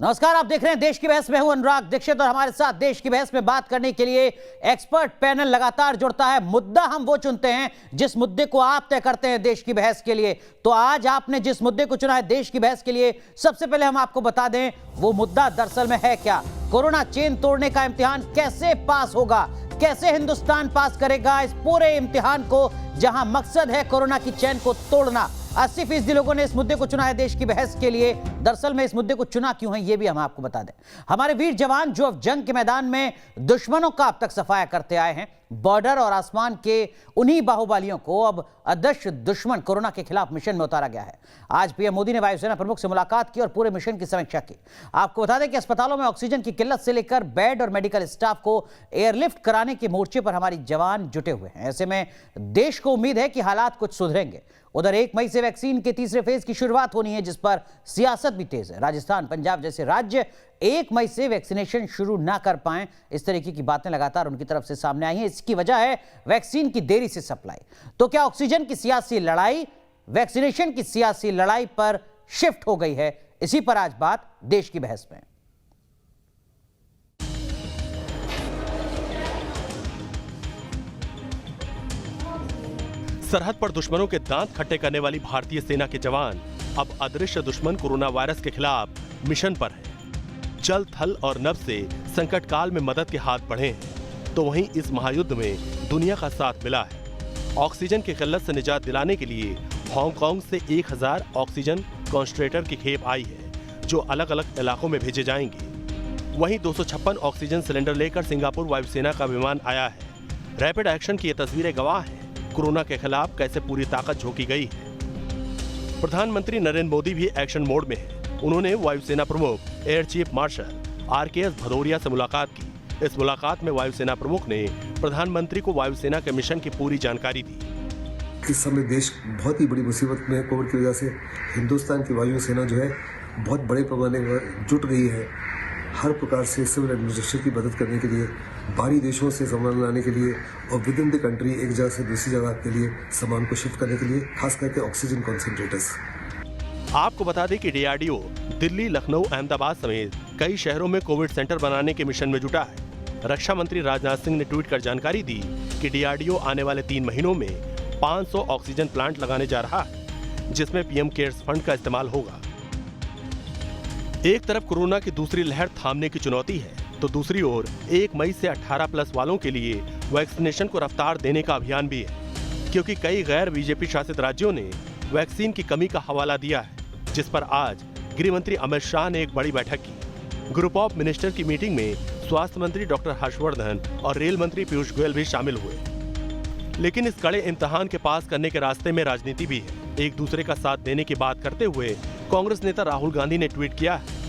नमस्कार, आप देख रहे हैं देश की बहस में। हूं अनुराग दीक्षित और हमारे साथ देश की बहस में बात करने के लिए एक्सपर्ट पैनल लगातार जुड़ता है। मुद्दा हम वो चुनते हैं जिस मुद्दे को आप तय करते हैं देश की बहस के लिए। तो आज आपने जिस मुद्दे को चुना है देश की बहस के लिए, सबसे पहले हम आपको बता दें वो मुद्दा दरअसल में है क्या। कोरोना चेन तोड़ने का इम्तिहान कैसे पास होगा, कैसे हिंदुस्तान पास करेगा इस पूरे इम्तिहान को जहां मकसद है कोरोना की चेन को तोड़ना। 80% लोगों ने इस मुद्दे को चुना है देश की बहस के लिए। दरअसल में इस मुद्दे को चुना क्यों है ये भी हम आपको बता दें। हमारे वीर जवान जो अब जंग के मैदान में दुश्मनों का अब तक सफाया करते आए हैं, बॉर्डर और आसमान के उन्हीं बाहुबलियों को अब अदृश्य दुश्मन कोरोना के खिलाफ मिशन में उतारा गया है। आज पीएम मोदी ने वायुसेना प्रमुख से मुलाकात की और पूरे मिशन की समीक्षा की। आपको बता दें कि अस्पतालों में ऑक्सीजन की किल्लत से लेकर बेड और मेडिकल स्टाफ को एयरलिफ्ट कराने के मोर्चे पर हमारी जवान जुटे हुए हैं। ऐसे में देश को उम्मीद है कि हालात कुछ सुधरेंगे। उधर 1 मई से वैक्सीन के तीसरे फेज की शुरुआत होनी है, जिस पर सियासत भी तेज है। राजस्थान, पंजाब जैसे राज्य 1 मई से वैक्सीनेशन शुरू ना कर पाएं, इस तरीके की बातें लगातार उनकी तरफ से सामने आई हैं। इसकी वजह है वैक्सीन की देरी से सप्लाई। तो क्या ऑक्सीजन की सियासी लड़ाई वैक्सीनेशन की सियासी लड़ाई पर शिफ्ट हो गई है? इसी पर आज बात देश की बहस में। सरहद पर दुश्मनों के दांत खट्टे करने वाली भारतीय सेना के जवान अब अदृश्य दुश्मन कोरोना वायरस के खिलाफ मिशन पर हैं। जल, थल और नभ से संकट काल में मदद के हाथ बढ़े हैं, तो वहीं इस महायुद्ध में दुनिया का साथ मिला है। ऑक्सीजन की किल्लत से निजात दिलाने के लिए हांगकांग से 1000 ऑक्सीजन कॉन्संट्रेटर की खेप आई है, जो अलग अलग इलाकों में भेजे जाएंगे। वहीं 256 ऑक्सीजन सिलेंडर लेकर सिंगापुर वायुसेना का विमान आया है। रैपिड एक्शन की ये तस्वीरें गवाह हैं कोरोना के खिलाफ कैसे पूरी ताकत झोंकी गई है। प्रधानमंत्री नरेंद्र मोदी भी एक्शन मोड में है। उन्होंने वायुसेना प्रमुख air chief marshal RKS Bhadauria से मुलाकात की। इस मुलाकात में वायुसेना प्रमुख ने प्रधानमंत्री को वायुसेना के मिशन की पूरी जानकारी दी। इस समय देश बहुत ही बड़ी मुसीबत में है। कोविड की वजह से हिंदुस्तान की वायुसेना जो है बहुत बड़े पैमाने पर जुट गई है। हर प्रकार से सिविल एडमिनिस्ट्रेशन की मदद करने के लिए, बाहरी देशों से सामान लाने के लिए और विद इन द कंट्री एक जगह से दूसरी जगह के लिए सामान को शिफ्ट करने के लिए, खास करके ऑक्सीजन कॉन्सेंट्रेटर्स। आपको बता दें कि DRDO दिल्ली, लखनऊ, अहमदाबाद समेत कई शहरों में कोविड सेंटर बनाने के मिशन में जुटा है। रक्षा मंत्री राजनाथ सिंह ने ट्वीट कर जानकारी दी कि DRDO आने वाले 3 महीनों में 500 ऑक्सीजन प्लांट लगाने जा रहा है, जिसमें PM केयर्स फंड का इस्तेमाल होगा। एक तरफ कोरोना की दूसरी लहर थामने की चुनौती है, तो दूसरी ओर 1 मई से 18+ वालों के लिए वैक्सीनेशन को रफ्तार देने का अभियान भी है, क्योंकि कई गैर BJP शासित राज्यों ने वैक्सीन की कमी का हवाला दिया है, जिस पर आज गृह मंत्री अमित शाह ने एक बड़ी बैठक की। ग्रुप ऑफ मिनिस्टर की मीटिंग में स्वास्थ्य मंत्री डॉक्टर हर्षवर्धन और रेल मंत्री पीयूष गोयल भी शामिल हुए। लेकिन इस कड़े इम्तिहान के पास करने के रास्ते में राजनीति भी है। एक दूसरे का साथ देने की बात करते हुए कांग्रेस नेता राहुल गांधी ने ट्वीट किया है,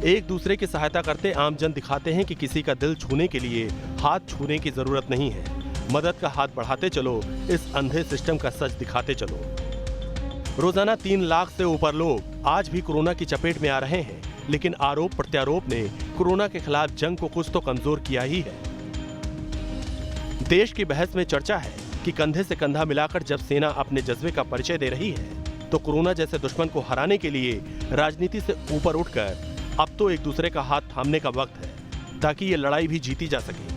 एक दूसरे की सहायता करते आम जन दिखाते हैं कि किसी का दिल छूने के लिए हाथ छूने की जरूरत नहीं है। मदद का हाथ बढ़ाते चलो, इस अंधे सिस्टम का सच दिखाते चलो। रोजाना 3 लाख से ऊपर लोग आज भी कोरोना की चपेट में आ रहे हैं, लेकिन आरोप प्रत्यारोप ने कोरोना के खिलाफ जंग को कुछ तो कमजोर किया ही है। देश की बहस में चर्चा है कि कंधे से कंधा मिलाकर जब सेना अपने जज्बे का परिचय दे रही है, तो कोरोना जैसे दुश्मन को हराने के लिए राजनीति से ऊपर उठकर अब तो एक दूसरे का हाथ थामने का वक्त है, ताकि ये लड़ाई भी जीती जा सके।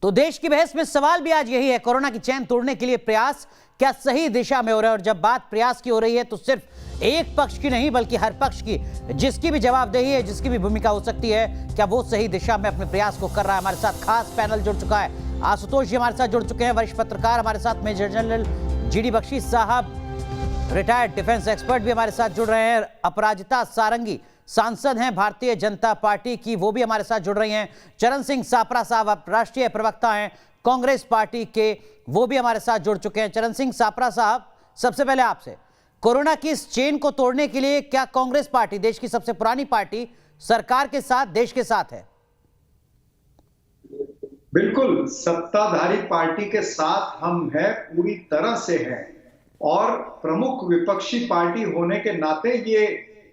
तो देश की बहस में सवाल भी आज यही है, कोरोना की चैन तोड़ने के लिए प्रयास क्या सही दिशा में हो रहे हैं? और जब बात प्रयास की हो रही है तो सिर्फ एक पक्ष की नहीं बल्कि हर पक्ष की, जिसकी भी जवाबदेही है, जिसकी भी भूमिका हो सकती है, क्या वो सही दिशा में अपने प्रयास को कर रहा है? हमारे साथ खास पैनल जुड़ चुका है। आशुतोष जी हमारे साथ जुड़ चुके हैं, वरिष्ठ पत्रकार। हमारे साथ मेजर जनरल GD बख्शी साहब, रिटायर्ड डिफेंस एक्सपर्ट भी हमारे साथ जुड़ रहे हैं। अपराजिता सारंगी सांसद हैं भारतीय जनता पार्टी की, वो भी हमारे साथ जुड़ रही हैं। चरण सिंह सापरा साहब राष्ट्रीय प्रवक्ता हैं कांग्रेस पार्टी के, वो भी हमारे साथ जुड़ चुके हैं। चरण सिंह सापरा साहब, सबसे पहले आपसे, कोरोना की इस चेन को तोड़ने के लिए क्या कांग्रेस पार्टी, देश की सबसे पुरानी पार्टी, सरकार के साथ, देश के साथ है? बिल्कुल, सत्ताधारी पार्टी के साथ हम हैं, पूरी तरह से हैं। और प्रमुख विपक्षी पार्टी होने के नाते ये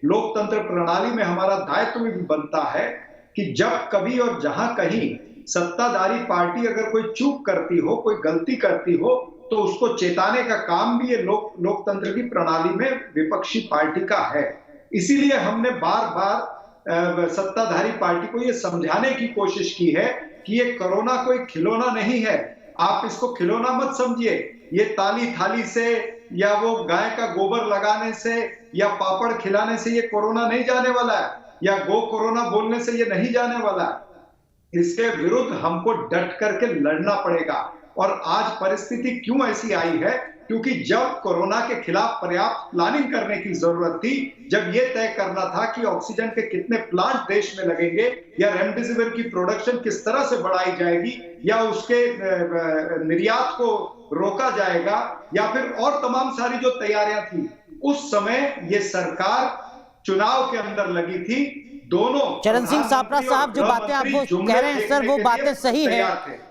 लोकतंत्र प्रणाली में हमारा दायित्व भी बनता है कि जब कभी और जहां कहीं सत्ताधारी पार्टी अगर कोई चूक करती हो, कोई गलती करती हो, तो उसको चेताने का काम भी ये लोकतंत्र की प्रणाली में विपक्षी पार्टी का है। इसीलिए हमने बार बार सत्ताधारी पार्टी को ये समझाने की कोशिश की है कि ये कोरोना कोई खिलौना नहीं है, आप इसको खिलौना मत समझिए। ये ताली थाली से या वो गाय का गोबर लगाने से या पापड़ खिलाने से ये कोरोना नहीं जाने वाला है, या गो कोरोना बोलने से ये नहीं जाने वाला है। इसके विरुद्ध हमको डट करके लड़ना पड़ेगा। और आज परिस्थिति क्यों ऐसी आई है? क्योंकि जब कोरोना के खिलाफ पर्याप्त प्लानिंग करने की जरूरत थी, जब यह तय करना था कि ऑक्सीजन के कितने प्लांट देश में लगेंगे, या रेमडेसिविर की प्रोडक्शन किस तरह से बढ़ाई जाएगी, या उसके निर्यात को रोका जाएगा, या फिर और तमाम सारी जो तैयारियां थी, उस समय ये सरकार चुनाव के अंदर लगी थी। दोनों चरण सिंह सापरा साहब जो बातें आपको कह रहे हैं सर, वो बातें सही है,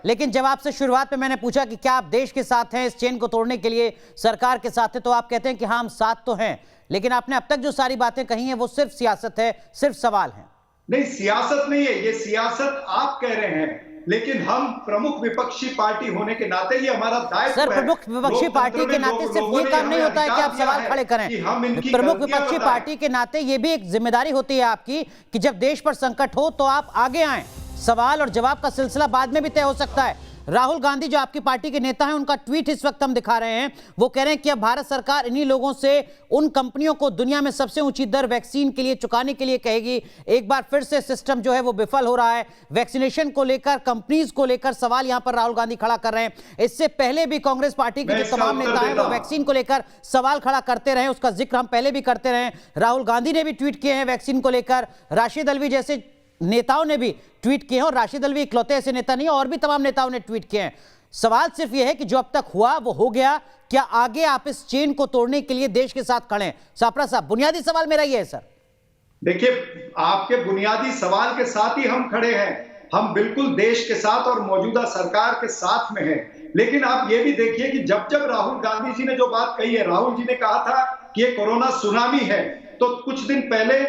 लेकिन जब आपसे शुरुआत में मैंने पूछा कि क्या आप देश के साथ हैं, इस चेन को तोड़ने के लिए सरकार के साथ है, तो आप कहते हैं कि हाँ हम साथ तो हैं, लेकिन आपने अब तक जो सारी बातें कही हैं वो सिर्फ सियासत है, सिर्फ सवाल है। नहीं, सियासत नहीं है, ये सियासत आप कह रहे हैं, लेकिन हम प्रमुख विपक्षी पार्टी होने के नाते ये हमारा दायित्व है। सर, प्रमुख विपक्षी पार्टी के नाते सिर्फ ये काम नहीं होता है कि आप सवाल खड़े करें। प्रमुख विपक्षी पार्टी के नाते ये भी एक जिम्मेदारी होती है आपकी कि जब देश पर संकट हो तो आप आगे आएं। सवाल और जवाब का सिलसिला बाद में भी तय हो सकता है। राहुल गांधी जो आपकी पार्टी के नेता हैं, उनका ट्वीट इस वक्त हम दिखा रहे हैं। वो कह रहे हैं कि अब भारत सरकार इन्हीं लोगों से उन कंपनियों को दुनिया में सबसे ऊंची दर वैक्सीन के लिए चुकाने के लिए कहेगी। एक बार फिर से सिस्टम जो है वो विफल हो रहा है। वैक्सीनेशन को लेकर, कंपनीज को लेकर सवाल यहां पर राहुल गांधी खड़ा कर रहे हैं। इससे पहले भी कांग्रेस पार्टी के जो तमाम नेता हैं वो वैक्सीन को लेकर सवाल खड़ा करते रहे, उसका जिक्र हम पहले भी करते रहे। राहुल गांधी ने भी ट्वीट किए हैं वैक्सीन को लेकर, राशिद अल्वी जैसे नेताओं ने भी ट्वीट किए हैं, और राशिद अल्वी इकलौते ऐसे नेता नहीं, और भी तमाम नेताओं ने ट्वीट किए हैं। सवाल सिर्फ यह है कि जो अब तक हुआ वो हो गया, क्या आगे आप इस चेन को तोड़ने के लिए देश के साथ खड़े हैं? सापरा साहब, बुनियादी सवाल मेरा ये है सर। देखिए, आपके बुनियादी सवाल के साथ ही हम खड़े हैं। हम बिल्कुल देश के साथ और मौजूदा सरकार के साथ में हैं। लेकिन आप ये भी देखिए कि जब जब राहुल गांधी जी ने जो बात कही है, राहुल जी ने कहा था कि ये कोरोना सुनामी है, तो कुछ दिन पहले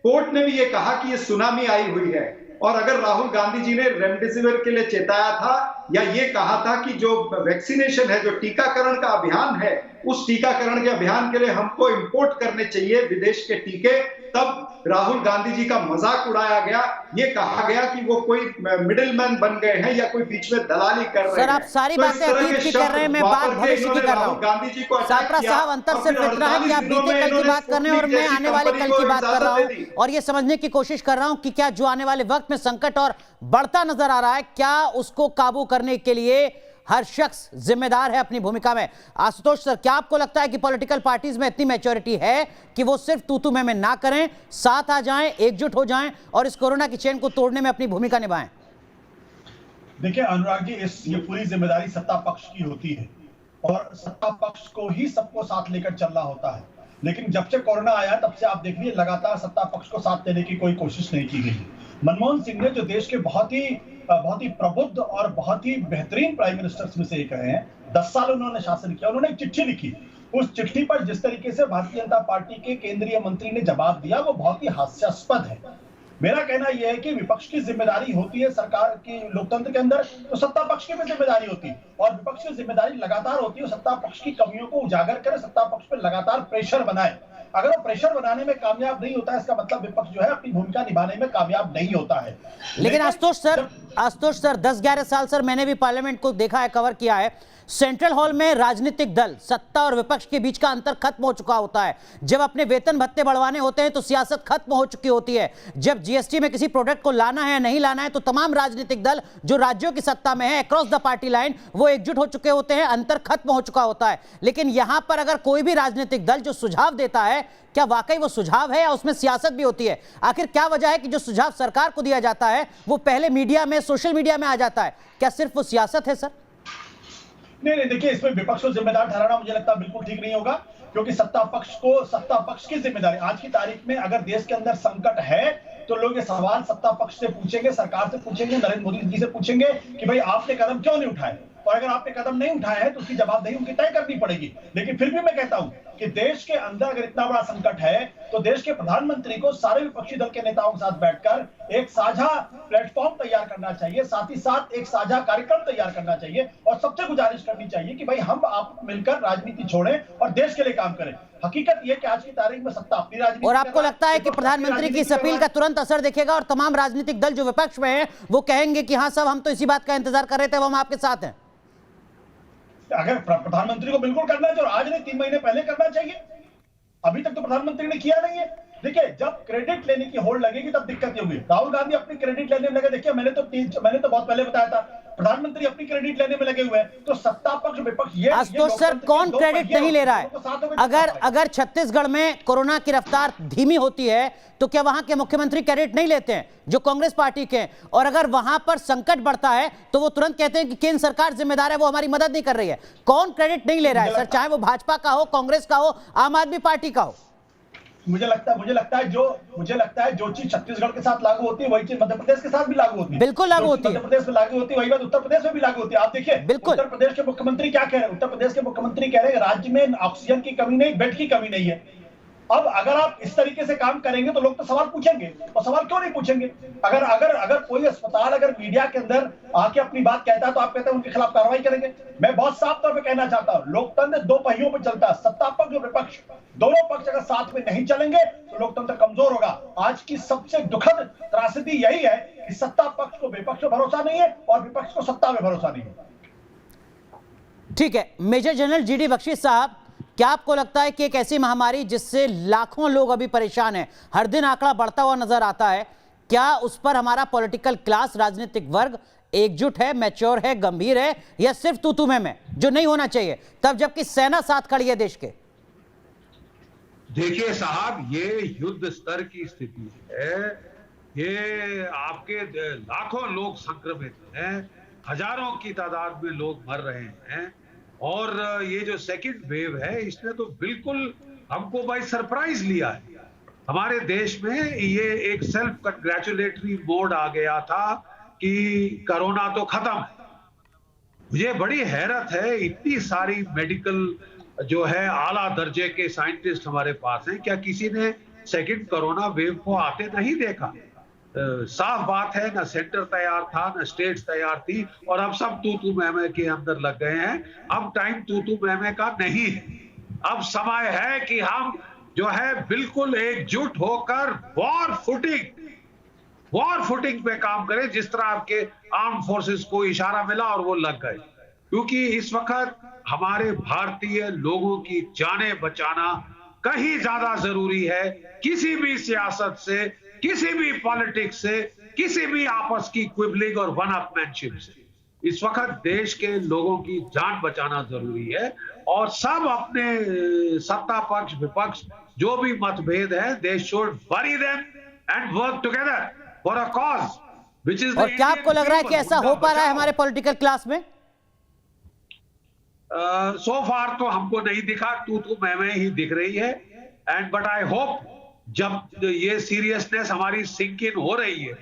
कोर्ट ने भी ये कहा कि ये सुनामी आई हुई है। और अगर राहुल गांधी जी ने रेमडेसिविर के लिए चेताया था या ये कहा था कि जो वैक्सीनेशन है, जो टीकाकरण का अभियान है, उस टीकाकरण के अभियान के लिए हमको इंपोर्ट करने चाहिए विदेश के टीके, तब राहुल गांधी जी का मजाक उड़ाया गया। ये कहा गया कि वो कोई मिडिलमैन बन गए हैं या कोई बीच में दलाली कर रहे हैं। सर, आप सारी बातें अतीत की कर रहे हैं, मैं बात भविष्य की कर रहा हूं। गांधी जी को सापरा साहब, अंतर सिर्फ इतना है कि आप बीते कल की बात कर रहे हैं और मैं आने वाले कल की बात कर रहा हूं, और ये समझने की कोशिश कर रहा हूं कि क्या जो आने वाले वक्त में संकट और बढ़ता नजर आ रहा है, क्या उसको काबू करने के लिए हर शख्स जिम्मेदार है अपनी भूमिका में। आशुतोष सर, क्या आपको लगता है कि पॉलिटिकल पार्टीज में इतनी मैच्योरिटी है कि वो सिर्फ तू मैं ना करें, साथ आ जाएं, एकजुट हो जाएं और इस कोरोना की चेन को तोड़ने में अपनी भूमिका निभाएं? देखिए अनुराग जी, ये पूरी जिम्मेदारी सत्ता पक्ष की होती है और सत्ता पक्ष को ही सबको साथ लेकर चलना होता है। लेकिन जब से कोरोना आया तब से आप देख लीजिए लगातार सत्ता पक्ष को साथ देने की कोई कोशिश नहीं की गई। मनमोहन सिंह ने, जो देश के बहुत ही प्रबुद्ध और बहुत ही बेहतरीन प्राइम मिनिस्टर्स में से एक रहे हैं, 10 साल उन्होंने शासन किया, उन्होंने एक चिट्ठी लिखी। उस चिट्ठी पर जिस तरीके से भारतीय जनता पार्टी के केंद्रीय मंत्री ने जवाब दिया वो बहुत ही हास्यास्पद है। मेरा कहना यह है कि विपक्ष की जिम्मेदारी होती है सरकार की लोकतंत्र के अंदर, तो सत्ता पक्ष की भी जिम्मेदारी होती है, और विपक्ष की जिम्मेदारी लगातार होती है सत्ता पक्ष की कमियों को उजागर करे, सत्ता पक्ष पर लगातार प्रेशर बनाए। अगर वो प्रेशर बनाने में कामयाब नहीं होता है, इसका मतलब विपक्ष जो है अपनी भूमिका निभाने में कामयाब नहीं होता है। लेकिन आशुतोष सर 10-11 साल सर मैंने भी पार्लियामेंट को देखा है, कवर किया है। सेंट्रल हॉल में राजनीतिक दल, सत्ता और विपक्ष के बीच का अंतर खत्म हो चुका होता है। जब अपने वेतन भत्ते बढ़वाने होते हैं तो सियासत खत्म हो चुकी होती है। जब जीएसटी में किसी प्रोडक्ट को लाना है या नहीं लाना है तो तमाम राजनीतिक दल जो राज्यों की सत्ता में है, अक्रॉस द पार्टी लाइन, वो एकजुट हो चुके होते हैं, अंतर खत्म हो चुका होता है। लेकिन यहां पर अगर कोई भी राजनीतिक दल जो सुझाव देता है, क्या वाकई वो सुझाव है या उसमें सियासत भी होती है? आखिर क्या वजह है कि जो सुझाव सरकार को दिया जाता है वो पहले मीडिया में, सोशल मीडिया में आ जाता है? क्या सिर्फ वो सियासत है सर? नहीं, देखिए इसमें विपक्ष को जिम्मेदार ठहराना मुझे लगता है बिल्कुल ठीक नहीं होगा, क्योंकि सत्ता पक्ष की जिम्मेदारी, आज की तारीख में अगर देश के अंदर संकट है तो लोग ये सवाल सत्ता पक्ष से पूछेंगे, सरकार से पूछेंगे, नरेंद्र मोदी जी से पूछेंगे कि भाई आपने कदम क्यों नहीं उठाए, और अगर आपने कदम नहीं उठाया है तो उसकी जवाबदेही उनकी तय करनी पड़ेगी। लेकिन फिर भी मैं कहता हूं कि देश के अंदर अगर इतना बड़ा संकट है तो देश के प्रधानमंत्री को सारे विपक्षी दल के नेताओं के साथ बैठकर एक साझा प्लेटफॉर्म तैयार करना चाहिए, साथ ही साथ एक साझा कार्यक्रम तैयार करना चाहिए और सबसे गुजारिश करनी चाहिए कि भाई हम आप मिलकर राजनीति छोड़ें और देश के लिए काम करें। हकीकत यह कि आज की तारीख में सत्ता अपनी राजनीति, और आपको लगता है कि प्रधानमंत्री की इस अपील का तुरंत असर दिखेगा और तमाम राजनीतिक दल जो विपक्ष में हैं वो कहेंगे कि हाँ साहब हम तो इसी बात का इंतजार कर रहे थे, वो हम आपके साथ हैं? अगर प्रधानमंत्री को बिल्कुल करना है तो आज नहीं 3 महीने पहले करना चाहिए। अभी तक तो प्रधानमंत्री ने किया नहीं है। देखिए जब क्रेडिट लेने की होड़ लगेगी तब दिक्कत होगी। राहुल गांधी अपनी क्रेडिट लेने में लगे। देखिए मैंने तो बहुत पहले बताया था, प्रधानमंत्री अपनी क्रेडिट लेने में लगे हुए हैं, तो सत्ता पक्ष विपक्ष ये आशुतोष सर कौन क्रेडिट नहीं ले रहा है? अगर छत्तीसगढ़ में कोरोना की रफ्तार धीमी होती है तो क्या वहां के मुख्यमंत्री क्रेडिट नहीं लेते हैं जो कांग्रेस पार्टी के हैं? और अगर वहां पर संकट बढ़ता है तो वो तुरंत कहते हैं कि केंद्र सरकार जिम्मेदार है, वो हमारी मदद नहीं कर रही है। कौन क्रेडिट नहीं ले रहा है सर, चाहे वो भाजपा का हो, कांग्रेस का हो, आम आदमी पार्टी का हो? मुझे लगता है जो चीज छत्तीसगढ़ के साथ लागू होती है वही चीज मध्य प्रदेश के साथ भी लागू होती है। बिल्कुल लागू होती है। मध्य प्रदेश में लागू होती है वही बात उत्तर प्रदेश में भी लागू होती है। आप देखिए बिल्कुल। उत्तर प्रदेश के मुख्यमंत्री क्या कह रहे हैं? उत्तर प्रदेश के मुख्यमंत्री कह रहे हैं राज्य में ऑक्सीजन की कमी नहीं, बेड की कमी नहीं है। अब अगर आप इस तरीके से काम करेंगे तो लोग तो सवाल पूछेंगे, और सवाल क्यों नहीं पूछेंगे? अगर कोई अस्पताल अगर मीडिया के अंदर आके अपनी बात कहता है तो आप कहते हैं उनके खिलाफ कार्रवाई करेंगे। मैं बहुत साफ तौर पे कहना चाहता हूं, लोकतंत्र 2 पहियों पर चलता है। सत्ता पक्ष और विपक्ष दोनों पक्ष अगर साथ में नहीं चलेंगे तो लोकतंत्र कमजोर होगा। आज की सबसे दुखद त्रासदी यही है कि सत्ता पक्ष को विपक्ष पर भरोसा नहीं है और विपक्ष को सत्ता में भरोसा नहीं है। ठीक है, मेजर जनरल जीडी बख्शी साहब, क्या आपको लगता है कि एक ऐसी महामारी जिससे लाखों लोग अभी परेशान हैं, हर दिन आंकड़ा बढ़ता हुआ नजर आता है, क्या उस पर हमारा पॉलिटिकल क्लास, राजनीतिक वर्ग एकजुट है, मैच्योर है, गंभीर है, या सिर्फ तू में जो नहीं होना चाहिए तब जबकि सेना साथ खड़ी है देश के? देखिए साहब, ये युद्ध स्तर की स्थिति है। ये आपके लाखों लोग संक्रमित हैं, हजारों की तादाद में लोग मर रहे हैं, और ये जो सेकंड वेव है इसने तो बिल्कुल हमको बाय सरप्राइज लिया है। हमारे देश में ये एक सेल्फ कंग्रेचुलेटरी मोड आ गया था कि कोरोना तो खत्म। मुझे बड़ी हैरत है, इतनी सारी मेडिकल जो है आला दर्जे के साइंटिस्ट हमारे पास हैं, क्या किसी ने सेकंड कोरोना वेव को आते नहीं देखा? साफ बात है, ना सेंटर तैयार था, ना स्टेट्स तैयार थी, और अब सब तू मैं के अंदर लग गए हैं। अब टाइम तू मैं का नहीं है। अब समय है कि हम जो है बिल्कुल एकजुट होकर वॉर फुटिंग पे काम करें, जिस तरह आपके आर्म फोर्सेस को इशारा मिला और वो लग गए। क्योंकि इस वक्त हमारे भारतीय लोगों की जानें बचाना कहीं ज्यादा जरूरी है, किसी भी सियासत से, किसी भी पॉलिटिक्स से, किसी भी आपस की क्विबलिंग और वन अपमैनशिप से। इस वक्त देश के लोगों की जान बचाना जरूरी है, और सब अपने सत्ता पक्ष विपक्ष जो भी मतभेद है, they should bury them and work together for a cause which is। और क्या आपको लग रहा है कि ऐसा हो पा रहा है हमारे पॉलिटिकल क्लास में? सो फार तो हमको नहीं दिखा, तू मैं ही दिख रही है। एंड बट आई होप जब ये सीरियसनेस हमारी सिंक इन हो रही है,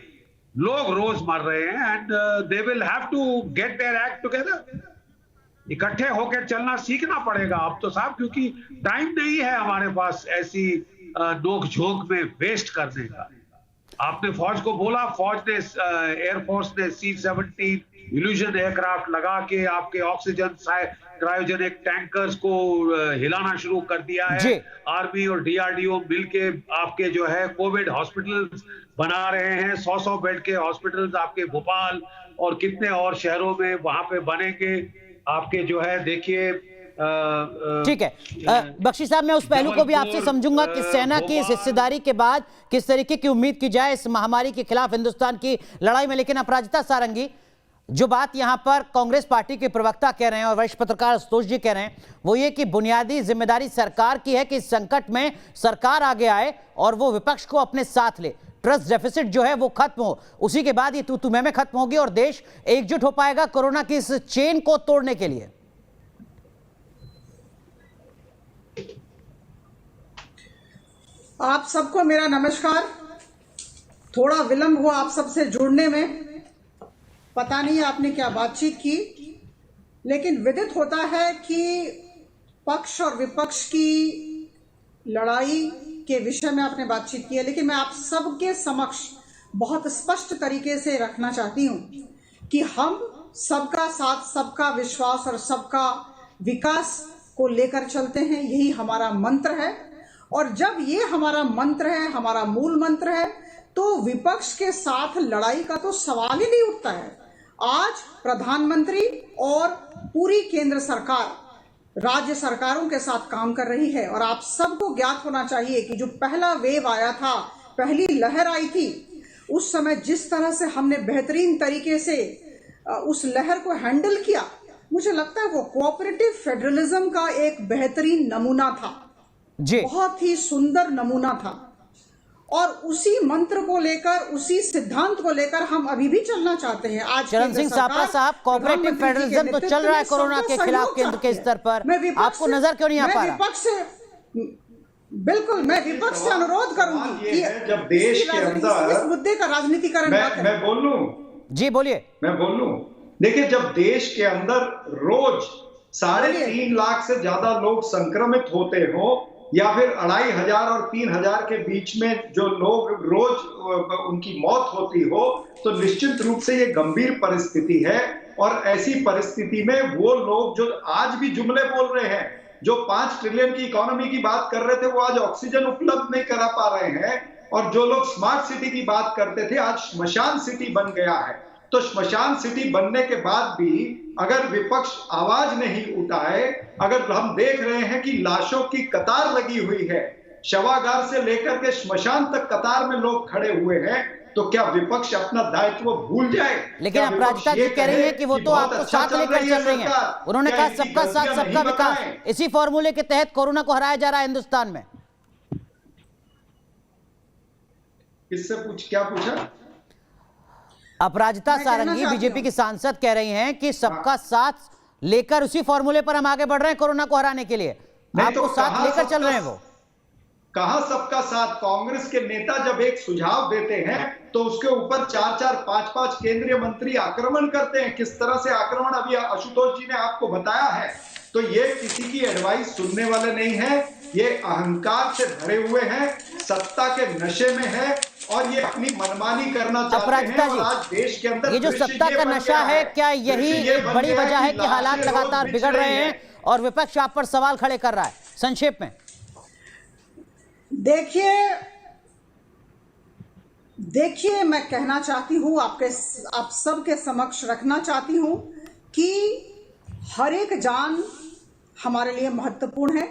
लोग रोज मर रहे हैं, and they will have to get their act together. इकट्ठे होकर चलना सीखना पड़ेगा अब तो साहब, क्योंकि टाइम नहीं है हमारे पास ऐसी नोक झोंक में वेस्ट करने का। आपने फौज को बोला, फौज ने एयरफोर्स ने C-17 इल्यूजन एयरक्राफ्ट लगा के आपके ऑक्सीजन क्रायोजेनिक टैंकर्स को हिलाना शुरू कर दिया है। आर्मी और DRDO मिलके आपके जो है कोविड हॉस्पिटल्स बना रहे हैं। 100 बेड के हॉस्पिटल्स आपके भोपाल और कितने और शहरों में वहां पे बनेंगे आपके जो है। देखिए ठीक है बख्शी साहब, मैं उस पहलू को भी आपसे समझूंगा कि सेना की इस हिस्सेदारी के बाद किस तरीके की उम्मीद की जाए इस महामारी के खिलाफ हिंदुस्तान की लड़ाई में। लेकिन अपराजिता सारंगी, जो बात यहां पर कांग्रेस पार्टी के प्रवक्ता कह रहे हैं और वरिष्ठ पत्रकार आशुतोष जी कह रहे हैं, वो ये कि बुनियादी जिम्मेदारी सरकार की है कि इस संकट में सरकार आगे आए और वो विपक्ष को अपने साथ ले, ट्रस्ट डेफिसिट जो है वो खत्म हो, उसी के बाद ये तू मैं खत्म होगी और देश एकजुट हो पाएगा कोरोना की इस चेन को तोड़ने के लिए। आप सबको मेरा नमस्कार। थोड़ा विलंब हुआ आप सबसे जुड़ने में, पता नहीं आपने क्या बातचीत की, लेकिन विदित होता है कि पक्ष और विपक्ष की लड़ाई के विषय में आपने बातचीत की है, लेकिन मैं आप सबके समक्ष बहुत स्पष्ट तरीके से रखना चाहती हूं कि हम सबका साथ, सबका विश्वास और सबका विकास को लेकर चलते हैं। यही हमारा मंत्र है, और जब ये हमारा मंत्र है, हमारा मूल मंत्र है, तो विपक्ष के साथ लड़ाई का तो सवाल ही नहीं उठता है। आज प्रधानमंत्री और पूरी केंद्र सरकार राज्य सरकारों के साथ काम कर रही है, और आप सबको ज्ञात होना चाहिए कि जो पहला वेव आया था, पहली लहर आई थी, उस समय जिस तरह से हमने बेहतरीन तरीके से उस लहर को हैंडल किया, मुझे लगता है वो कोऑपरेटिव फेडरलिज्म का एक बेहतरीन नमूना था जी, बहुत ही सुंदर नमूना था। और उसी मंत्र को लेकर, उसी सिद्धांत को लेकर हम अभी भी चलना चाहते हैं। आज चरण सिंह सापरा साहब, कोऑपरेटिव फेडरलिज्म तो चल रहा है कोरोना के खिलाफ केंद्र के स्तर पर, आपको नजर क्यों नहीं आ पा रहा? बिल्कुल, मैं विपक्ष से अनुरोध करूंगी कि जब देश के अंदर इस मुद्दे का राजनीतिकरण ना करें। मैं बोल लूं? जी बोलिए। मैं बोल लूं? देखिए, जब देश के अंदर रोज 3.5 लाख से ज्यादा लोग संक्रमित होते हो, या फिर 2500 और 3000 के बीच में जो लोग रोज उनकी मौत होती हो, तो निश्चित रूप से ये गंभीर परिस्थिति है। और ऐसी परिस्थिति में वो लोग जो आज भी जुमले बोल रहे हैं, जो 5 ट्रिलियन की इकोनॉमी की बात कर रहे थे, वो आज ऑक्सीजन उपलब्ध नहीं करा पा रहे हैं। और जो लोग स्मार्ट सिटी की बात करते थे, आज श्मशान सिटी बन गया है। तो श्मशान सिटी बनने के बाद भी अगर विपक्ष आवाज नहीं उठाए, अगर हम देख रहे हैं कि लाशों की कतार लगी हुई है, शवागार से लेकर के श्मशान तक कतार में लोग खड़े हुए हैं, तो क्या विपक्ष अपना दायित्व भूल जाए? लेकिन अपराजिता जी कह रही है कि वो तो आपको साथ लेकर चल रही है। उन्होंने कहा सबका साथ, सबका विकास, इसी फॉर्मूले के तहत कोरोना को हराया जा रहा है हिंदुस्तान में। किससे क्या पूछा? अपराजिता सारंगी बीजेपी की सांसद कह रही हैं कि सबका साथ लेकर उसी फॉर्मूले पर हम आगे बढ़ रहे हैं कोरोना को हराने के लिए। आपको साथ लेकर चल रहे हैं वो। कहां सबका साथ? कांग्रेस के नेता जब एक सुझाव देते हैं तो उसके ऊपर 4-4, 5-5 केंद्रीय मंत्री आक्रमण करते हैं। किस तरह से आक्रमण अभी आशुतोष जी ने आपको बताया है। तो ये किसी की एडवाइस सुनने वाले नहीं है, ये अहंकार से भरे हुए हैं, सत्ता के नशे में है, और ये अपनी मनमानी करना चाहते हैं। और आज देश के अंदर ये जो सत्ता का नशा है, क्या यही एक बड़ी वजह है कि हालात लगातार बिगड़ रहे हैं और विपक्ष आप पर सवाल खड़े कर रहा है? संक्षेप में देखिए, मैं कहना चाहती हूं, आप सबके समक्ष रखना चाहती हूं कि हर एक जान हमारे लिए महत्वपूर्ण है।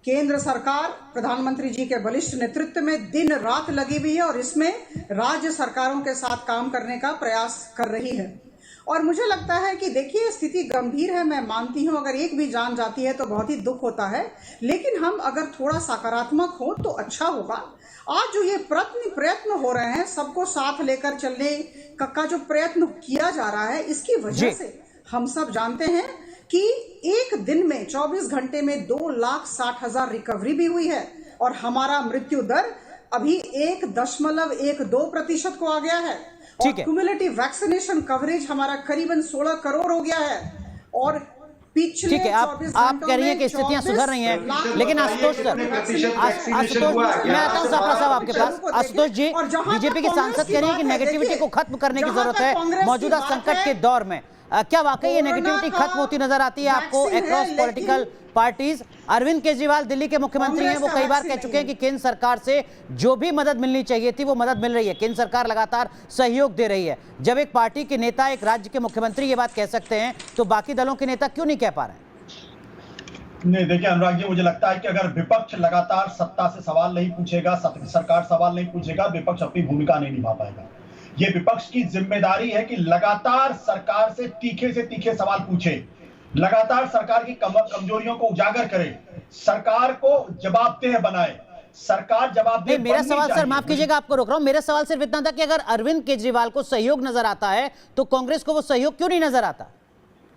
केंद्र सरकार प्रधानमंत्री जी के बलिष्ठ नेतृत्व में दिन रात लगी हुई है, और इसमें राज्य सरकारों के साथ काम करने का प्रयास कर रही है। और मुझे लगता है कि देखिए, स्थिति गंभीर है, मैं मानती हूं, अगर एक भी जान जाती है तो बहुत ही दुख होता है, लेकिन हम अगर थोड़ा सकारात्मक हो तो अच्छा होगा। आज जो ये प्रयत्न हो रहे हैं, सबको साथ लेकर चलने का जो प्रयत्न किया जा रहा है, इसकी वजह से हम सब जानते हैं कि एक दिन में 24 घंटे में 2,60,000 रिकवरी भी हुई है, और हमारा मृत्यु दर अभी 1.12% को आ गया है। और क्यूमुलेटिव वैक्सीनेशन कवरेज हमारा करीबन 16 करोड़ हो गया है। और पिछले ठीक है, आप कह रही हैं कि स्थितियां सुधर रही हैं, लेकिन आशुतोष सर, मैं आता हूं सापरा साहब आपके पास। आशुतोष जी, बीजेपी के सांसद कह रही है कि नेगेटिविटी को खत्म करने की जरूरत है मौजूदा संकट के दौर में। क्या वाकई ये नेगेटिविटी खत्म होती नजर आती है आपको across political parties? Arvind Kejriwal Delhi के मुख्यमंत्री हैं, वो कई बार कह चुके हैं कि केंद्र सरकार से जो भी मदद मिलनी चाहिए थी वो मदद मिल रही है, केंद्र सरकार लगातार सहयोग दे रही है। जब एक पार्टी के नेता, एक राज्य के मुख्यमंत्री ये बात कह सकते हैं, तो बाकी दलों के नेता क्यों नहीं कह पा रहे हैं? नहीं, देखिए अनुराग जी, मुझे लगता है कि अगर विपक्ष लगातार सत्ता से सवाल नहीं पूछेगा, सरकार सवाल नहीं पूछेगा, विपक्ष अपनी भूमिका नहीं निभा पाएगा। ये विपक्ष की जिम्मेदारी है कि लगातार सरकार से तीखे सवाल पूछे, लगातार सरकार की कमजोरियों को उजागर करे, सरकार को जवाबदेह बनाए। सरकार जवाबदेह। मेरा सवाल सर, माफ कीजिएगा आपको रोक रहा हूं, मेरा सवाल सिर्फ इतना था कि अगर अरविंद केजरीवाल को सहयोग नजर आता है तो कांग्रेस को वो सहयोग क्यों नहीं नजर आता?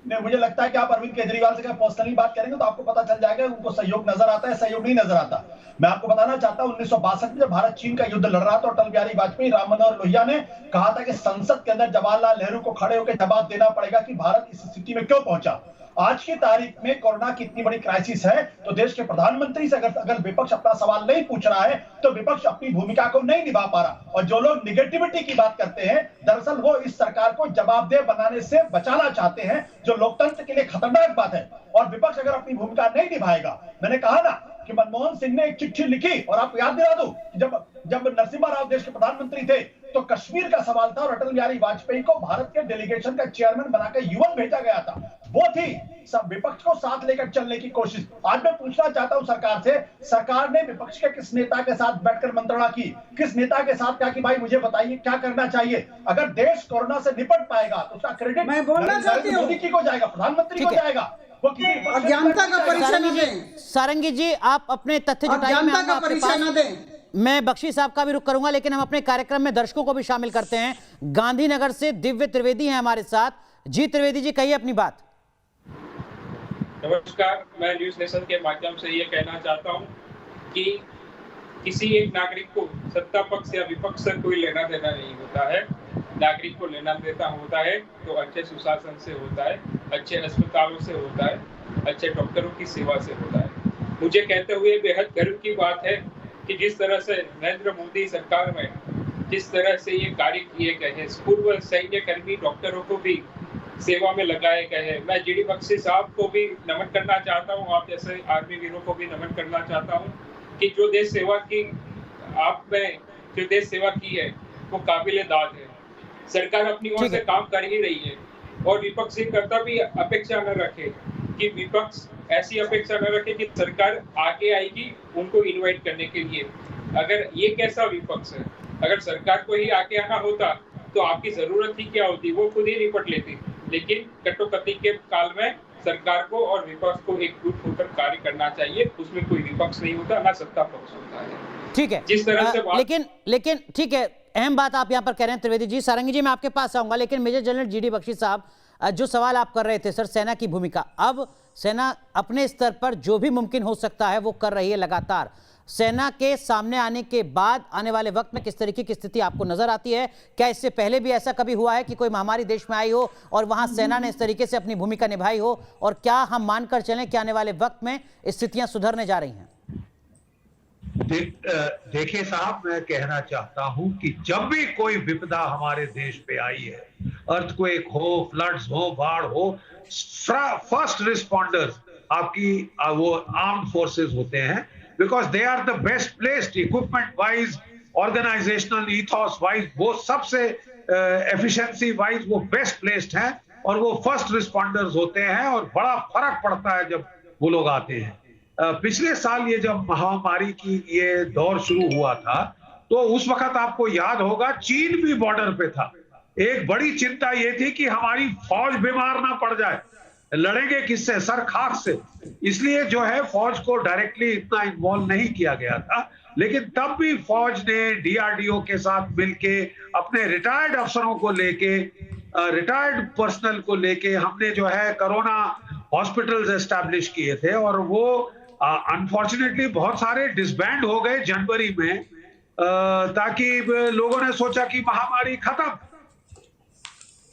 नहीं, मुझे लगता है कि आप अरविंद केजरीवाल से पर्सनली बात करेंगे तो आपको पता चल जाएगा उनको सहयोग नजर आता है, सहयोग नहीं नजर आता। मैं आपको बताना चाहता हूं, 1962 में जब भारत चीन का युद्ध लड़ रहा था, अटल बिहारी वाजपेयी, राम मनोहर लोहिया ने कहा था कि संसद के अंदर जवाहरलाल नेहरू को खड़े होकर जवाब देना पड़ेगा कि भारत इस स्थिति में क्यों पहुंचा। आज की तारीख में कोरोना की इतनी बड़ी क्राइसिस है, तो देश के प्रधानमंत्री से अगर विपक्ष अपना सवाल नहीं पूछ रहा है तो विपक्ष अपनी भूमिका को नहीं निभा पा रहा। और जो लोग निगेटिविटी की बात करते हैं, दरअसल वो इस सरकार को जवाबदेह बनाने से बचाना चाहते हैं, जो लोकतंत्र के लिए खतरनाक बात है। और विपक्ष अगर अपनी भूमिका नहीं निभाएगा, मैंने कहा ना कि मनमोहन सिंह ने एक चिट्ठी लिखी, और आपको याद दिला दूं कि जब नरसिम्हा राव देश के प्रधानमंत्री थे तो कश्मीर का सवाल था और अटल बिहारी वाजपेयी को भारत के डेलीगेशन का चेयरमैन बनाकर यूएन भेजा गया था। वो थी सब विपक्ष को साथ लेकर चलने की कोशिश। आज मैं पूछना चाहता हूं सरकार से, सरकार ने विपक्ष के किस नेता के साथ बैठकर मंत्रणा की, किस नेता के साथ कहा कि भाई मुझे बताइए क्या करना चाहिए? अगर देश कोरोना से निपट पाएगा तो उसका क्रेडिट मैं बोलना चाहती हूं मोदी की को जाएगा, प्रधानमंत्री को जाएगा। अज्ञानता का परिचय न दें। सारंगी जी, आप अपने तथ्य जुटाइए, अज्ञानता का परिचय न दें। मैं बख्शी साहब का भी रुख करूंगा, लेकिन हम अपने कार्यक्रम में दर्शकों को भी शामिल करते हैं। गांधीनगर से दिव्य त्रिवेदी हैं हमारे साथ। जी त्रिवेदी जी, कहिए अपनी बात। नमस्कार, मैं न्यूज नेशन के माध्यम से ये कहना चाहता हूँ कि किसी एक नागरिक को सत्ता पक्ष या विपक्ष से कोई लेना देना नहीं होता है। नागरिक को लेना देना होता है तो अच्छे सुशासन से होता है, अच्छे अस्पतालों से होता है, अच्छे डॉक्टरों की सेवा से होता है। मुझे कहते हुए बेहद गर्व की बात है कि जिस तरह से नरेंद्र मोदी सरकार में जिस तरह से ये कार्य किए गए हैं, पूर्व सैन्य कर्मी डॉक्टरों को भी सेवा में लगाए गए हैं। मैं जीडी बख्शी साहब को भी नमन करना चाहता हूँ, आप जैसे आर्मी वीरों को भी नमन करना चाहता हूँ कि जो देश सेवा की आपने जो देश सेवा की है वो काबिले दाद है। सरकार अपनी ओर से काम कर ही रही है और विपक्ष से करता भी अपेक्षा न रखे कि विपक्ष ऐसी अपेक्षा न रखे कि सरकार आगे आएगी उनको इनवाइट करने के लिए। अगर ये कैसा विपक्ष है? अगर सरकार को ही आगे आना होता तो आपकी जरूरत ही क्या होती? वो खुद ही निपट लेती। लेकिन कटौती के काल में सरकार को और विपक्ष को एकजुट होकर कार्य करना चाहिए। उसमें कोई विपक्ष नहीं होता, ना सत्ता पक्ष होता है। ठीक है, जिस तरह से लेकिन ठीक है, अहम बात आप यहाँ पर कह रहे हैं त्रिवेदी जी। सारंगी जी, मैं आपके पास आऊंगा, लेकिन मेजर जनरल जीडी बख्शी साहब, जो सवाल आप कर रहे थे सर, सेना की भूमिका, अब सेना अपने स्तर पर जो भी मुमकिन हो सकता है वो कर रही है लगातार। सेना के सामने आने के बाद आने वाले वक्त में किस तरीके की स्थिति आपको नजर आती है? क्या इससे पहले भी ऐसा कभी हुआ है कि कोई महामारी देश में आई हो और वहां सेना ने इस तरीके से अपनी भूमिका निभाई हो? और क्या हम मानकर चलें कि आने वाले वक्त में स्थितियां सुधरने जा रही हैं? देखिए साहब, मैं कहना चाहता हूं कि जब भी कोई विपदा हमारे देश पे आई है, अर्थक्वेक हो, फ्लड्स हो, बाढ़ हो, फर्स्ट रिस्पॉन्डर्स आपकी वो आर्म्ड फोर्सेस होते हैं, because they are the best placed equipment wise, organisational ethos wise, वो सबसे एफिशिएंसी वाइज वो बेस्ट प्लेस्ड हैं और वो फर्स्ट रिस्पॉन्डर्स होते हैं। और बड़ा फर्क पड़ता है जब वो लोग आते हैं। पिछले साल ये जब महामारी की ये दौर शुरू हुआ था तो उस वक्त आपको याद होगा चीन भी बॉर्डर पे था। एक बड़ी चिंता ये थी कि हमारी फौज बीमार ना पड़ जाए, लड़ेंगे किससे? सर खाक से। इसलिए जो है फौज को डायरेक्टली इतना इन्वॉल्व नहीं किया गया था, लेकिन तब भी फौज ने डीआरडीओ के साथ मिलके अपने रिटायर्ड अफसरों को लेके, रिटायर्ड पर्सनल को लेके हमने जो है कोरोना हॉस्पिटल्स एस्टैब्लिश किए थे। और वो अनफॉर्चुनेटली बहुत सारे डिसबैंड हो गए जनवरी में, ताकि लोगों ने सोचा कि महामारी खत्म।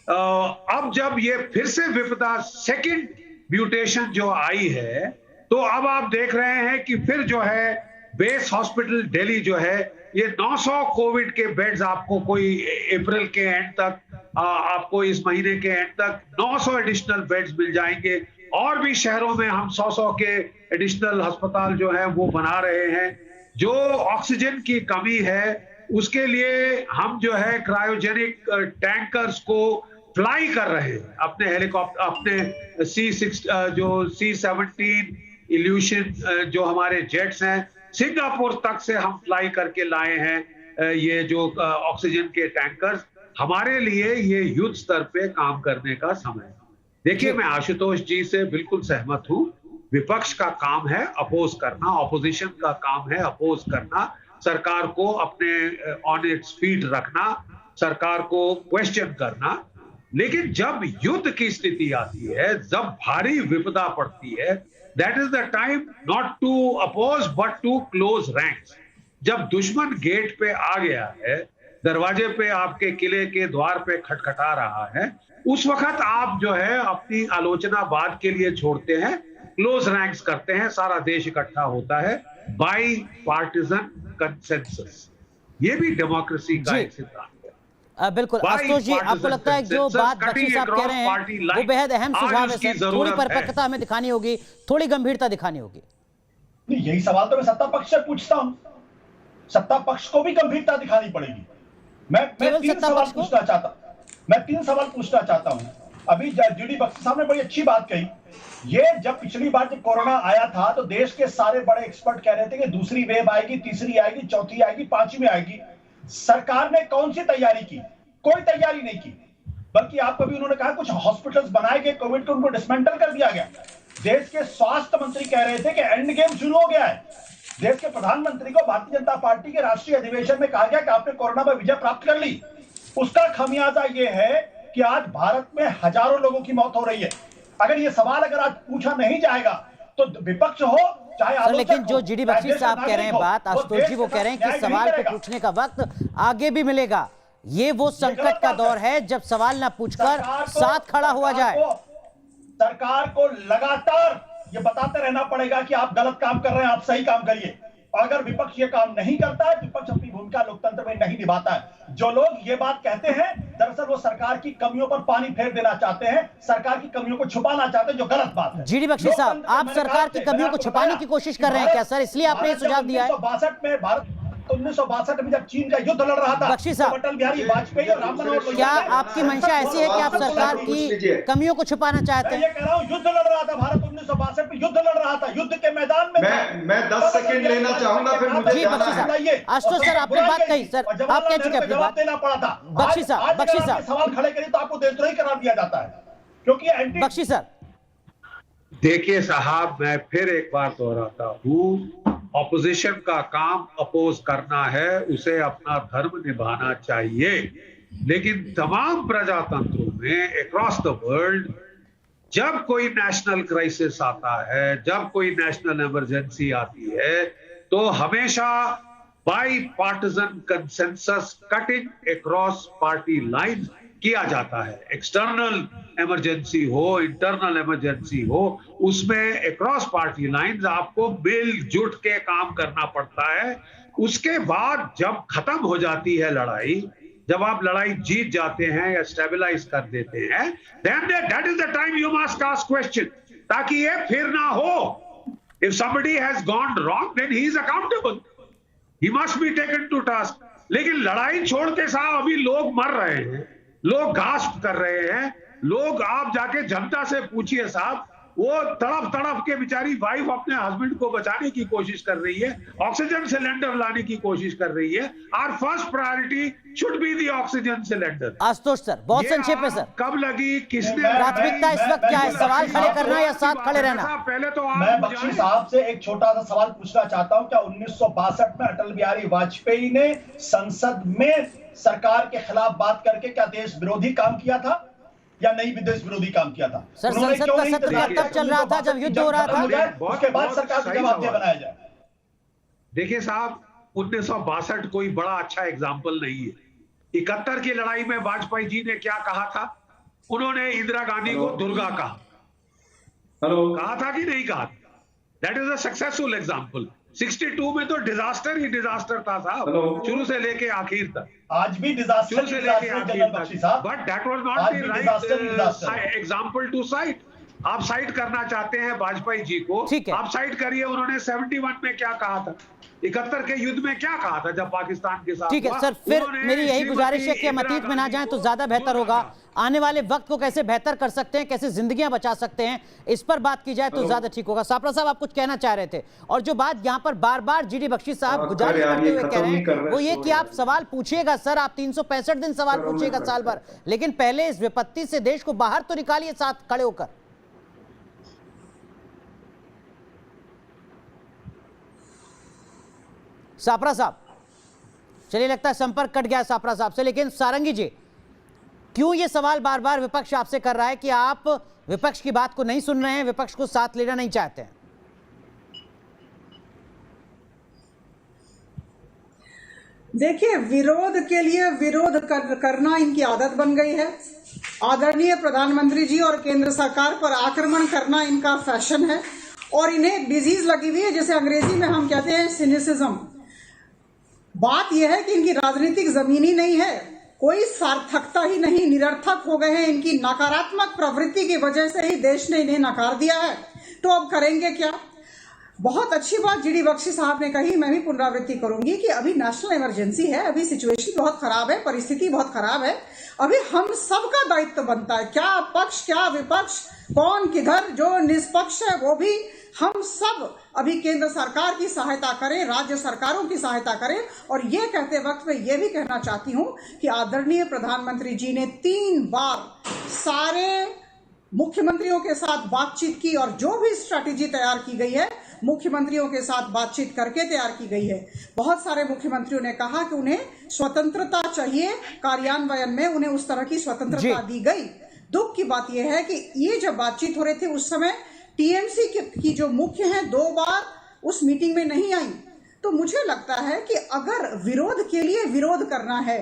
अब जब ये फिर से विपदा सेकंड म्यूटेशन जो आई है, तो अब आप देख रहे हैं कि फिर जो है बेस हॉस्पिटल दिल्ली जो है, ये 900 कोविड के बेड्स आपको कोई अप्रैल के एंड तक, आपको इस महीने के एंड तक 900 एडिशनल बेड्स मिल जाएंगे। और भी शहरों में हम 100 के एडिशनल अस्पताल जो है वो बना रहे हैं। जो ऑक्सीजन की कमी है उसके लिए हम जो है क्रायोजेनिक टैंकर्स को फ्लाई कर रहे हैं, अपने हेलीकॉप्टर, अपने C-17 इल्यूशन जो हमारे जेट्स हैं, सिंगापुर तक से हम फ्लाई करके लाए हैं ये जो ऑक्सीजन के टैंकर्स। हमारे लिए ये युद्ध स्तर पे काम करने का समय है। देखिए, मैं आशुतोष जी से बिल्कुल सहमत हूं। विपक्ष का काम है अपोज करना, ऑपोजिशन का काम है अपोज करना, सरकार को अपने ऑन इट्स फीट रखना, सरकार को क्वेश्चन करना। लेकिन जब युद्ध की स्थिति आती है, जब भारी विपदा पड़ती है, that is the time not to oppose but to close ranks. जब दुश्मन गेट पे आ गया है दरवाजे पे आपके किले के द्वार पे खटखटा रहा है, उस वक्त आप जो है अपनी आलोचना बाद के लिए छोड़ते हैं, क्लोज रैंक्स करते हैं, सारा देश इकट्ठा होता है, बाई पार्टिजन कंसेंसस। ये भी डेमोक्रेसी का एक सिद्धांत है। बिल्कुल आशुतोष जी, आपको लगता है जो बात बख्शी साहब कह रहे हैं वो बेहद अहम सुझाव है सर, थोड़ी परिपक्वता हमें दिखानी होगी, थोड़ी गंभीरता दिखानी होगी। नहीं, यही सवाल तो मैं सत्ता पक्ष से पूछता हूं, सत्ता पक्ष को भी गंभीरता दिखानी पड़ेगी। मैं तीन सवाल पूछना चाहता हूं। अभी जीडी बख्शी साहब ने बड़ी अच्छी बात कही। ये जब पिछली बार जब कोरोना आया था तो देश के सारे बड़े एक्सपर्ट कह रहे थे कि दूसरी वेव आएगी, तीसरी आएगी, चौथी आएगी, पांचवी आएगी। सरकार ने कौन सी तैयारी की? कोई तैयारी नहीं की, बल्कि आपको भी उन्होंने कहा कुछ हॉस्पिटल्स बनाए गए, कोविड को उनको डिसमेंटल कर दिया गया। देश के स्वास्थ्य मंत्री कह रहे थे कि एंड गेम शुरू हो गया है। देश के प्रधानमंत्री को भारतीय जनता पार्टी के राष्ट्रीय अधिवेशन में कहा गया कि आपने कोरोना पर विजय प्राप्त कर ली। उसका खामियाजा यह है कि आज भारत में हजारों लोगों की मौत हो रही है। अगर ये सवाल अगर आज पूछा नहीं जाएगा तो विपक्ष हो चाहे आलोचक हो, लेकिन जो जीडी बख्शी साहब कह रहे हैं बात, आशुतोष जी वो कह रहे हैं कि सवाल को पूछने का वक्त आगे भी मिलेगा। ये वो संकट का दौर है जब सवाल ना पूछकर साथ खड़ा हुआ जाए। सरकार को लगातार ये बताते रहना पड़ेगा कि आप गलत काम कर रहे हैं, आप सही काम करिए। और अगर विपक्ष ये काम नहीं करता है, विपक्ष अपनी भूमिका लोकतंत्र में नहीं निभाता है। जो लोग ये बात कहते हैं दरअसल वो सरकार की कमियों पर पानी फेर देना चाहते हैं, सरकार की कमियों को छुपाना चाहते हैं, जो गलत बात है। जीडी बख्शी साहब, आप सरकार की कमियों को छुपाने की कोशिश कर रहे हैं क्या सर? इसलिए आपने ये सुझाव दिया है। 1962 में भारत 1962 में जब चीन का युद्ध लड़ रहा था, बख्शी साहब, अटल बिहारी वाजपेयी और राम मनोहर लोहिया, क्या आपकी मंशा ऐसी है कि आप सरकार की कमियों को छुपाना चाहते हैं? मैं ये कह रहा हूं, युद्ध लड़ रहा था भारत 1962 में, युद्ध लड़ रहा था, युद्ध के मैदान में। मैं 10 सेकंड लेना चाहूंगा, फिर मुझे जी बख्शी साहब, आशुतोष सर आपने बात कही, सर आप कह चुके अपनी बात। देना पड़ा था। बख्शी साहब सवाल खड़े करिए तो आपको देशद्रोही करार दिया जाता है, क्योंकि बख्शी सर देखिए साहब, मैं फिर एक बार दोहराता हूं, ऑपोजिशन का काम अपोज करना है, उसे अपना धर्म निभाना चाहिए। लेकिन तमाम प्रजातंत्रों में अक्रॉस द वर्ल्ड जब कोई नेशनल क्राइसिस आता है, जब कोई नेशनल इमरजेंसी आती है, तो हमेशा by partisan consensus cutting across party line किया जाता है। एक्सटर्नल इमरजेंसी हो, इंटरनल इमरजेंसी हो, उसमें अक्रॉस पार्टी लाइंस आपको मिलजुट के काम करना पड़ता है। उसके बाद जब खत्म हो जाती है लड़ाई, जब आप लड़ाई जीत जाते हैं या स्टेबलाइज कर देते हैं, that is the time you must ask question, ताकि ये फिर ना हो। If somebody has gone wrong then he is accountable, he must be taken to task. लेकिन लड़ाई छोड़ के साहब अभी लोग मर रहे हैं, लोग गास्प कर रहे हैं, लोग, आप जाके जनता से पूछिए साहब, वो तड़प के बेचारी वाइफ अपने हस्बैंड को बचाने की कोशिश कर रही है, ऑक्सीजन सिलेंडर लाने की कोशिश कर रही है। Our first priority should be the oxygen cylinder. Ashutosh sir बहुत संक्षेप में सर, कब लगी, किसने, प्राथमिकता इस वक्त क्या है? सवाल खड़े करना या साथ खड़े रहना? पहले तो मैं बख्शी साहब से एक छोटा सा सवाल पूछना चाहता हूं। क्या 1962 में अटल बिहारी वाजपेयी ने संसद में सरकार के खिलाफ बात करके क्या देश विरोधी काम किया था या नहीं विदेश विरोधी काम किया था? सर संसद का सत्र तब चल रहा था जब युद्ध हो रहा था, उसके बाद सरकार को जवाबदेह बनाया जाए। देखिए साहब, 1962 कोई बड़ा अच्छा एग्जाम्पल नहीं है। 71 की लड़ाई में वाजपेयी जी ने क्या कहा था? उन्होंने इंदिरा गांधी को दुर्गा कहा, कहा था कि नहीं कहा? That is a successful example. 62 में तो डिजास्टर ही डिजास्टर था साहब, शुरू से लेके आखिर तक। आज भी डिजास्टर से लेके आखिर तक, but that was not the right example to cite. आप साइट करना चाहते हैं वाजपेयी जी को, आप साइट करिए। उन्होंने 71 में क्या कहा था, 71 के युद्ध में क्या कहा था जब पाकिस्तान के साथ? ठीक है सर, फिर मेरी यही गुजारिश है कि हम अतीत में ना जाएं तो ज्यादा बेहतर होगा। आने वाले वक्त को कैसे बेहतर कर सकते हैं, कैसे जिंदगियां बचा सकते हैं, इस पर बात की जाए तो ज्यादा ठीक होगा। सापरा साहब आप कुछ कहना चाह रहे थे, और जो बात यहाँ पर बार बार जीडी बख्शी साहब गुजारिश करते हुए कह रहे हैं वो ये कि आप सवाल पूछिएगा सर, आप 365 दिन सवाल पूछिएगा साल भर, लेकिन पहले इस विपत्ति से देश को बाहर तो निकालिए साथ खड़े होकर। सापरा साहब, चलिए लगता है संपर्क कट गया सापरा साहब से, लेकिन सारंगी जी, क्यों ये सवाल बार बार विपक्ष आपसे कर रहा है कि आप विपक्ष की बात को नहीं सुन रहे हैं, विपक्ष को साथ लेना नहीं चाहते हैं? देखिए, विरोध के लिए विरोध करना इनकी आदत बन गई है। आदरणीय प्रधानमंत्री जी और केंद्र सरकार पर आक्रमण करना इनका फैशन है और इन्हें डिजीज लगी हुई है, जैसे अंग्रेजी में हम कहते हैं सिनिसिज्म। बात यह है कि इनकी राजनीतिक जमीन ही नहीं है, कोई सार्थकता ही नहीं, निरर्थक हो गए हैं। इनकी नकारात्मक प्रवृत्ति की वजह से ही देश ने इन्हें नकार दिया है, तो अब करेंगे क्या? बहुत अच्छी बात जीडी बख्शी साहब ने कही, मैं भी पुनरावृत्ति करूंगी कि अभी नेशनल इमरजेंसी है, अभी सिचुएशन बहुत खराब है, परिस्थिति बहुत खराब है। अभी हम सबका दायित्व बनता है, क्या पक्ष क्या विपक्ष, कौन किधर, जो निष्पक्ष है वो भी हम सब अभी केंद्र सरकार की सहायता करें, राज्य सरकारों की सहायता करें। और ये कहते वक्त मैं ये भी कहना चाहती हूं कि आदरणीय प्रधानमंत्री जी ने 3 बार सारे मुख्यमंत्रियों के साथ बातचीत की और जो भी स्ट्रैटेजी तैयार की गई है मुख्यमंत्रियों के साथ बातचीत करके तैयार की गई है। बहुत सारे मुख्यमंत्रियों ने कहा कि उन्हें स्वतंत्रता चाहिए, कार्यान्वयन में उन्हें उस तरह की स्वतंत्रता दी गई। दुख की बात यह है कि ये जब बातचीत हो रही थी उस समय टीएमसी की जो मुख्य हैं 2 बार उस मीटिंग में नहीं आई। तो मुझे लगता है कि अगर विरोध के लिए विरोध करना है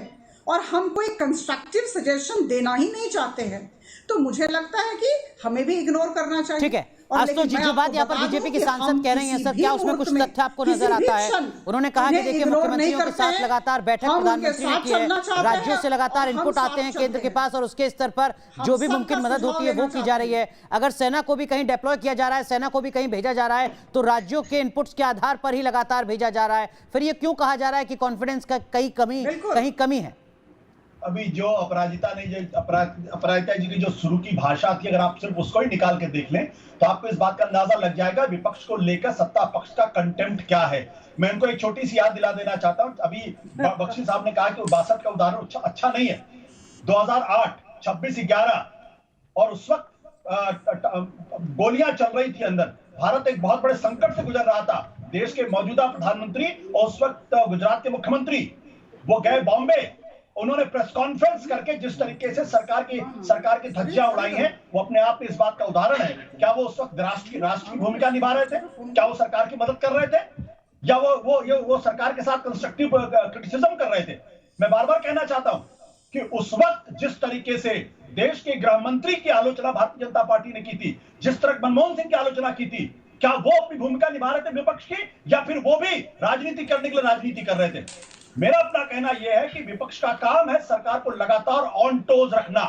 और हम कोई कंस्ट्रक्टिव सजेशन देना ही नहीं चाहते हैं, तो मुझे लगता है कि हमें भी इग्नोर करना चाहिए। ठीक है, आशुतोष जी, जो बात यहाँ पर बीजेपी की सांसद कह रही हैं सर, क्या उसमें कुछ तथ्य आपको नजर आता है? उन्होंने कहा कि देखिए, मुख्यमंत्रियों के साथ लगातार बैठक प्रधानमंत्री ने की है, राज्यों से लगातार इनपुट आते हैं केंद्र के पास और उसके स्तर पर जो भी मुमकिन मदद होती है वो की जा रही है। अगर सेना को भी कहीं डिप्लॉय किया जा रहा है, सेना को भी कहीं भेजा जा रहा है, तो राज्यों के इनपुट्स के आधार पर ही लगातार भेजा जा रहा है। फिर ये क्यों कहा जा रहा है कि कॉन्फिडेंस का कहीं कमी है? अभी जो अपराजिता जी की जो शुरू की भाषा थी, अगर आप सिर्फ उसको ही निकाल के देख लें तो आपको इस बात का अंदाजा लग जाएगा विपक्ष को लेकर सत्ता पक्ष का कंटेम्प्ट क्या है। मैं इनको एक छोटी सी याद दिला देना चाहता हूं। अभी बख्शी साहब ने कहा कि 62 का उदाहरण अच्छा नहीं है। 2008 26/11 और उस वक्त गोलियां चल रही थी अंदर, भारत एक बहुत बड़े संकट से गुजर रहा था। देश के मौजूदा प्रधानमंत्री और उस वक्त गुजरात के मुख्यमंत्री वो गए बॉम्बे, उन्होंने प्रेस कॉन्फ्रेंस करके जिस तरीके से सरकार की धज्जियां उड़ाई हैं, वो अपने आप में इस बात का उदाहरण है। क्या वो उस वक्त राष्ट्र की भूमिका निभा रहे थे? क्या वो सरकार की मदद कर रहे थे, या वो सरकार के साथ कंस्ट्रक्टिव क्रिटिसिज्म कर रहे थे? मैं बार बार कहना चाहता हूं कि उस वक्त जिस तरीके से देश के गृह मंत्री की आलोचना भारतीय जनता पार्टी ने की थी, जिस तरह मनमोहन सिंह की आलोचना की थी, क्या वो अपनी भूमिका निभा रहे थे विपक्ष की, या फिर वो भी राजनीति करने के लिए राजनीति कर रहे थे? मेरा अपना कहना यह है कि विपक्ष का काम है सरकार को लगातार ऑन टोज रखना,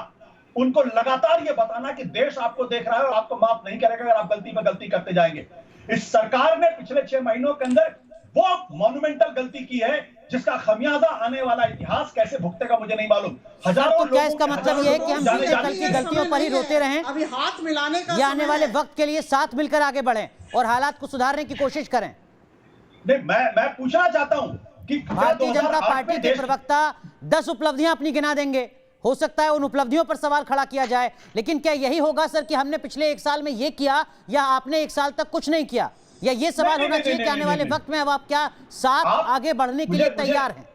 उनको लगातार ये बताना कि देश आपको देख रहा है और आपको माफ नहीं करेगा अगर आप गलती पे गलती करते जाएंगे। इस सरकार ने पिछले 6 महीनों के अंदर वो मॉन्यूमेंटल गलती की है जिसका खमियाजा आने वाला इतिहास कैसे भुगतेगा मुझे नहीं मालूम। हजारों तो क्या इसका मतलब यह है कि हम बीते कल की गलतियों पर ही रोते रहें, अभी हाथ मिलाने का या आने वाले वक्त के लिए साथ मिलकर आगे बढ़ें और हालात को सुधारने की कोशिश करें? नहीं, मैं पूछना चाहता हूं कि भारतीय जनता पार्टी के प्रवक्ता 10 उपलब्धियां अपनी गिना देंगे, हो सकता है उन उपलब्धियों पर सवाल खड़ा किया जाए, लेकिन क्या यही होगा सर कि हमने पिछले 1 साल में ये किया या आपने 1 साल तक कुछ नहीं किया? या ये सवाल होना चाहिए कि आने वाले वक्त में अब आप क्या साथ आगे बढ़ने के लिए तैयार हैं?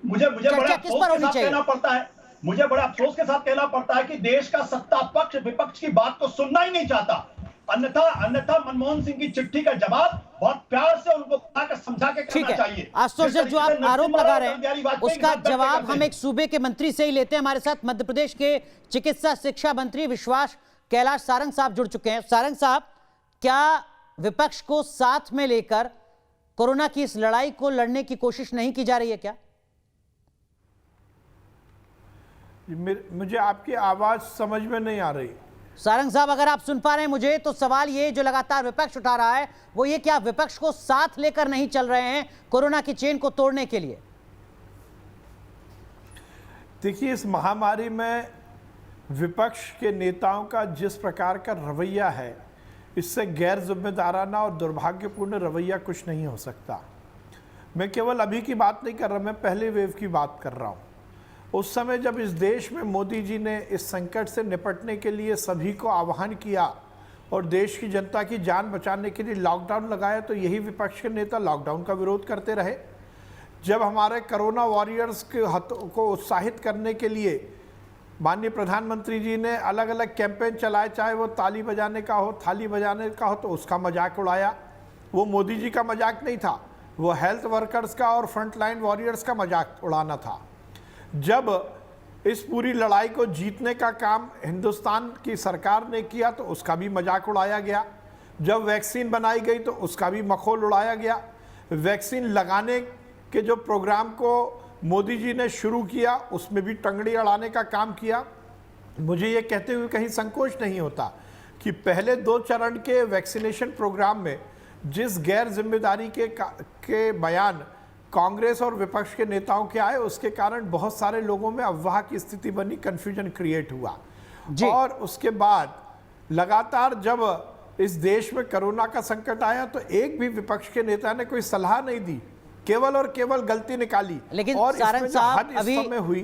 मुझे बड़ा किस पर होनी चाहिए कहना पड़ता है, मुझे बड़ा अफसोस के साथ कहना पड़ता है कि देश का सत्ता पक्ष विपक्ष की बात को सुनना ही नहीं चाहता। अन्यथा मनमोहन सिंह की चिट्ठी का जवाब बहुत प्यार से उनको समझा के करना चाहिए। आशुतोष जी, जो आप आरोप लगा रहे हैं उसका जवाब हम एक सूबे के मंत्री से ही लेते हैं। हमारे साथ मध्य प्रदेश के चिकित्सा शिक्षा मंत्री विश्वास कैलाश सारंग साहब जुड़ चुके हैं। सारंग साहब, क्या विपक्ष को साथ में लेकर कोरोना की इस लड़ाई को लड़ने की कोशिश नहीं की जा रही है क्या? मुझे आपकी आवाज समझ में नहीं आ रही। सारंग साहब, अगर आप सुन पा रहे हैं मुझे, तो सवाल ये जो लगातार विपक्ष उठा रहा है वो ये, क्या विपक्ष को साथ लेकर नहीं चल रहे हैं कोरोना की चेन को तोड़ने के लिए? देखिए, इस महामारी में विपक्ष के नेताओं का जिस प्रकार का रवैया है, इससे गैर जिम्मेदाराना और दुर्भाग्यपूर्ण रवैया कुछ नहीं हो सकता। मैं केवल अभी की बात नहीं कर रहा, मैं पहले वेव की बात कर रहा हूँ। उस समय जब इस देश में मोदी जी ने इस संकट से निपटने के लिए सभी को आह्वान किया और देश की जनता की जान बचाने के लिए लॉकडाउन लगाया, तो यही विपक्ष के नेता लॉकडाउन का विरोध करते रहे। जब हमारे कोरोना वॉरियर्स को उत्साहित करने के लिए माननीय प्रधानमंत्री जी ने अलग अलग कैंपेन चलाए, चाहे वो ताली बजाने का हो, थाली बजाने का हो, तो उसका मजाक उड़ाया। वो मोदी जी का मजाक नहीं था, वो हेल्थ वर्कर्स का और फ्रंटलाइन वॉरियर्स का मजाक उड़ाना था। जब इस पूरी लड़ाई को जीतने का काम हिंदुस्तान की सरकार ने किया तो उसका भी मजाक उड़ाया गया। जब वैक्सीन बनाई गई तो उसका भी मखौल उड़ाया गया। वैक्सीन लगाने के जो प्रोग्राम को मोदी जी ने शुरू किया उसमें भी टंगड़ी अड़ाने का काम किया। मुझे ये कहते हुए कहीं संकोच नहीं होता कि पहले 2 चरण के वैक्सीनेशन प्रोग्राम में जिस गैर जिम्मेदारी के बयान कांग्रेस और विपक्ष के नेताओं के आए, उसके कारण बहुत सारे लोगों में अफवाह की स्थिति बनी, कंफ्यूजन क्रिएट हुआ। और उसके बाद लगातार जब इस देश में कोरोना का संकट आया तो एक भी विपक्ष के नेता ने कोई सलाह नहीं दी, केवल और केवल गलती निकाली। लेकिन और सारंग साहब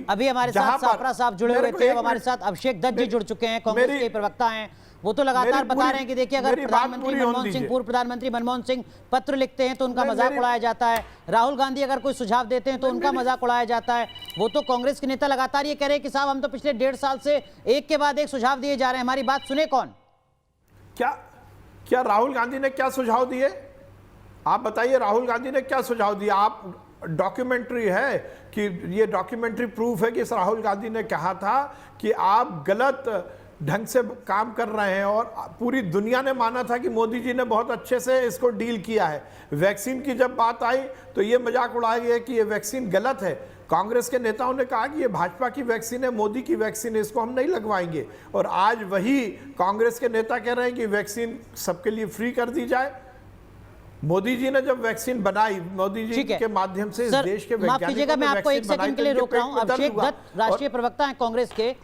अभी हमारे साथ साफरा साहब जुड़े हुए थे, हमारे साथ अभिषेक दत्त जी जुड़ चुके हैं, कांग्रेस के प्रवक्ता हैं। वो तो लगातार बता रहे हैं कि देखिए अगर प्रधानमंत्री मनमोहन सिंह, पूर्व प्रधानमंत्री मनमोहन सिंह पत्र लिखते हैं तो उनका मजाक उड़ाया जाता है, राहुल गांधी अगर कोई सुझाव देते हैं तो उनका मजाक उड़ाया जाता है। वो तो कांग्रेस के नेता लगातार ये कह रहे हैं कि साहब हम तो पिछले 1.5 साल से एक के बाद एक सुझाव दिए जा रहे हैं, हमारी बात सुने कौन? क्या राहुल गांधी ने क्या सुझाव दिए? आप बताइए, राहुल गांधी ने क्या सुझाव दिया? आप डॉक्यूमेंट्री है कि ये डॉक्यूमेंट्री प्रूफ है कि इस राहुल गांधी ने कहा था कि आप गलत ढंग से काम कर रहे हैं, और पूरी दुनिया ने माना था कि मोदी जी ने बहुत अच्छे से इसको डील किया है। वैक्सीन की जब बात आई तो ये मजाक उड़ाया गया कि ये वैक्सीन गलत है। कांग्रेस के नेताओं ने कहा कि ये भाजपा की वैक्सीन है, मोदी की वैक्सीन है, इसको हम नहीं लगवाएंगे। और आज वही कांग्रेस के नेता कह रहे हैं कि वैक्सीन सबके लिए फ्री कर दी जाए। मोदी जी ने जब वैक्सीन बनाई, मोदी जी के माध्यम से इस देश के माफ कीजिएगा, मैं आपको एक सेकंड के लिए रोक रहा हूं। अभिषेक दत्त राष्ट्रीय प्रवक्ता हैं कांग्रेस के।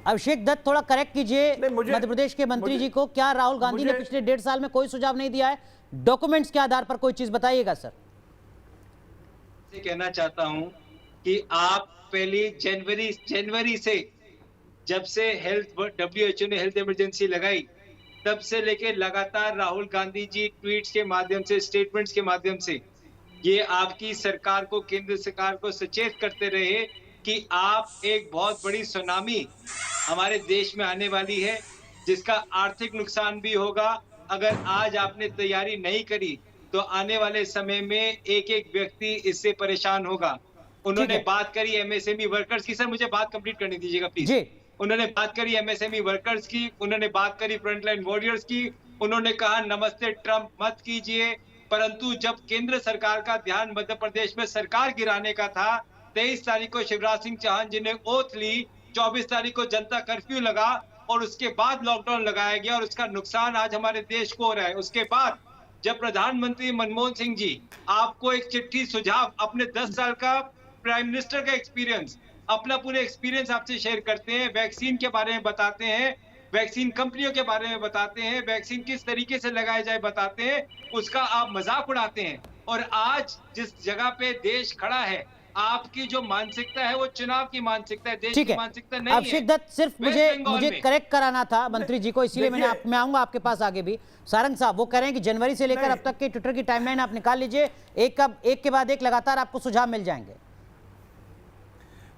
अभिषेक दत्त थोड़ा करेक्ट कीजिए मध्य प्रदेश के मंत्री जी को। क्या राहुल गांधी ने पिछले 1.5 साल में कोई सुझाव नहीं दिया है? डॉक्यूमेंट्स के आधार पर कोई चीज बताइएगा सर। कहना चाहता हूं कि आप पहली जनवरी से जब से WHO ने हेल्थ इमरजेंसी लगाई तब से लेके लगातार राहुल गांधी जी ट्वीट्स के माध्यम से, स्टेटमेंट्स के माध्यम से ये आपकी सरकार को, केंद्र सरकार को सचेत करते रहे कि आप एक बहुत बड़ी सुनामी हमारे देश में आने वाली है, जिसका आर्थिक नुकसान भी होगा। अगर आज आपने तैयारी नहीं करी तो आने वाले समय में एक व्यक्ति इससे परेशान होगा। उन्होंने बात करी MSME वर्कर्स की। सर मुझे बात कंप्लीट करने दीजिएगा प्लीज। उन्होंने बात करी MSME वर्कर्स की, उन्होंने बात करी फ्रंटलाइन वॉरियर्स की, उन्होंने कहा नमस्ते ट्रंप मत कीजिए। परंतु जब केंद्र सरकार का ध्यान मध्य प्रदेश में सरकार गिराने का था, 23 तारीख को शिवराज सिंह चौहान जी ने ओथ ली, 24 तारीख को जनता कर्फ्यू लगा और उसके बाद लॉकडाउन लगाया गया और उसका नुकसान आज हमारे देश को हो रहा है। उसके बाद जब प्रधानमंत्री मनमोहन सिंह जी आपको एक चिट्ठी सुझाव, अपने 10 साल का प्राइम मिनिस्टर का एक्सपीरियंस, अपना पूरे एक्सपीरियंस आपसे शेयर करते हैं, वैक्सीन के बारे में बताते हैं, वैक्सीन कंपनियों के बारे में बताते हैं, वैक्सीन किस तरीके से लगाए जाए बताते हैं, उसका आप मजाक उड़ाते हैं। और आज जिस जगह पे देश खड़ा है, आपकी जो मानसिकता है वो चुनाव की मानसिकता है, देश की मानसिकता नहीं है। अभिषेक दत्त, सिर्फ मुझे करेक्ट कराना था मंत्री जी को, इसीलिए मैं आऊंगा आपके पास आगे भी। सारंग साहब वो कह रहे हैं कि जनवरी से लेकर अब तक के ट्विटर की टाइमलाइन आप निकाल लीजिए, एक के बाद एक लगातार आपको सुझाव मिल जाएंगे।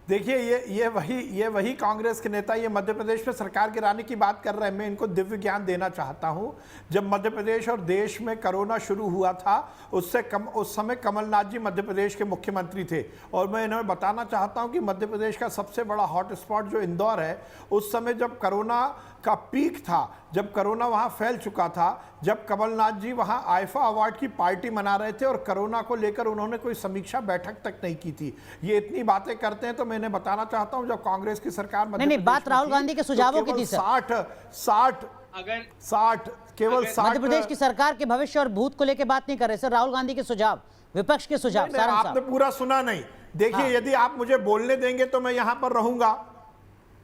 देखिए ये वही कांग्रेस के नेता ये मध्य प्रदेश में सरकार गिराने की बात कर रहे हैं। मैं इनको दिव्य ज्ञान देना चाहता हूं। जब मध्य प्रदेश और देश में कोरोना शुरू हुआ था उस समय कमलनाथ जी मध्य प्रदेश के मुख्यमंत्री थे, और मैं इन्हें बताना चाहता हूं कि मध्य प्रदेश का सबसे बड़ा हॉटस्पॉट जो इंदौर है, उस समय जब कोरोना का पीक था, जब कोरोना वहां फैल चुका था, जब कमलनाथ जी वहां आईफा अवार्ड की पार्टी मना रहे थे और कोरोना को लेकर उन्होंने कोई समीक्षा बैठक तक नहीं की थी। ये इतनी बातें करते हैं तो मैंने बताना चाहता हूं, जब कांग्रेस की सरकार नहीं, बात राहुल गांधी के सुझावों की थी सर। 60 केवल 60 मध्य प्रदेश की सरकार के भविष्य और भूत को लेकर बात नहीं कर रहे सर, राहुल गांधी के सुझाव, विपक्ष के सुझाव। आपने पूरा सुना नहीं। देखिए यदि आप मुझे बोलने देंगे तो मैं यहां पर रहूंगा।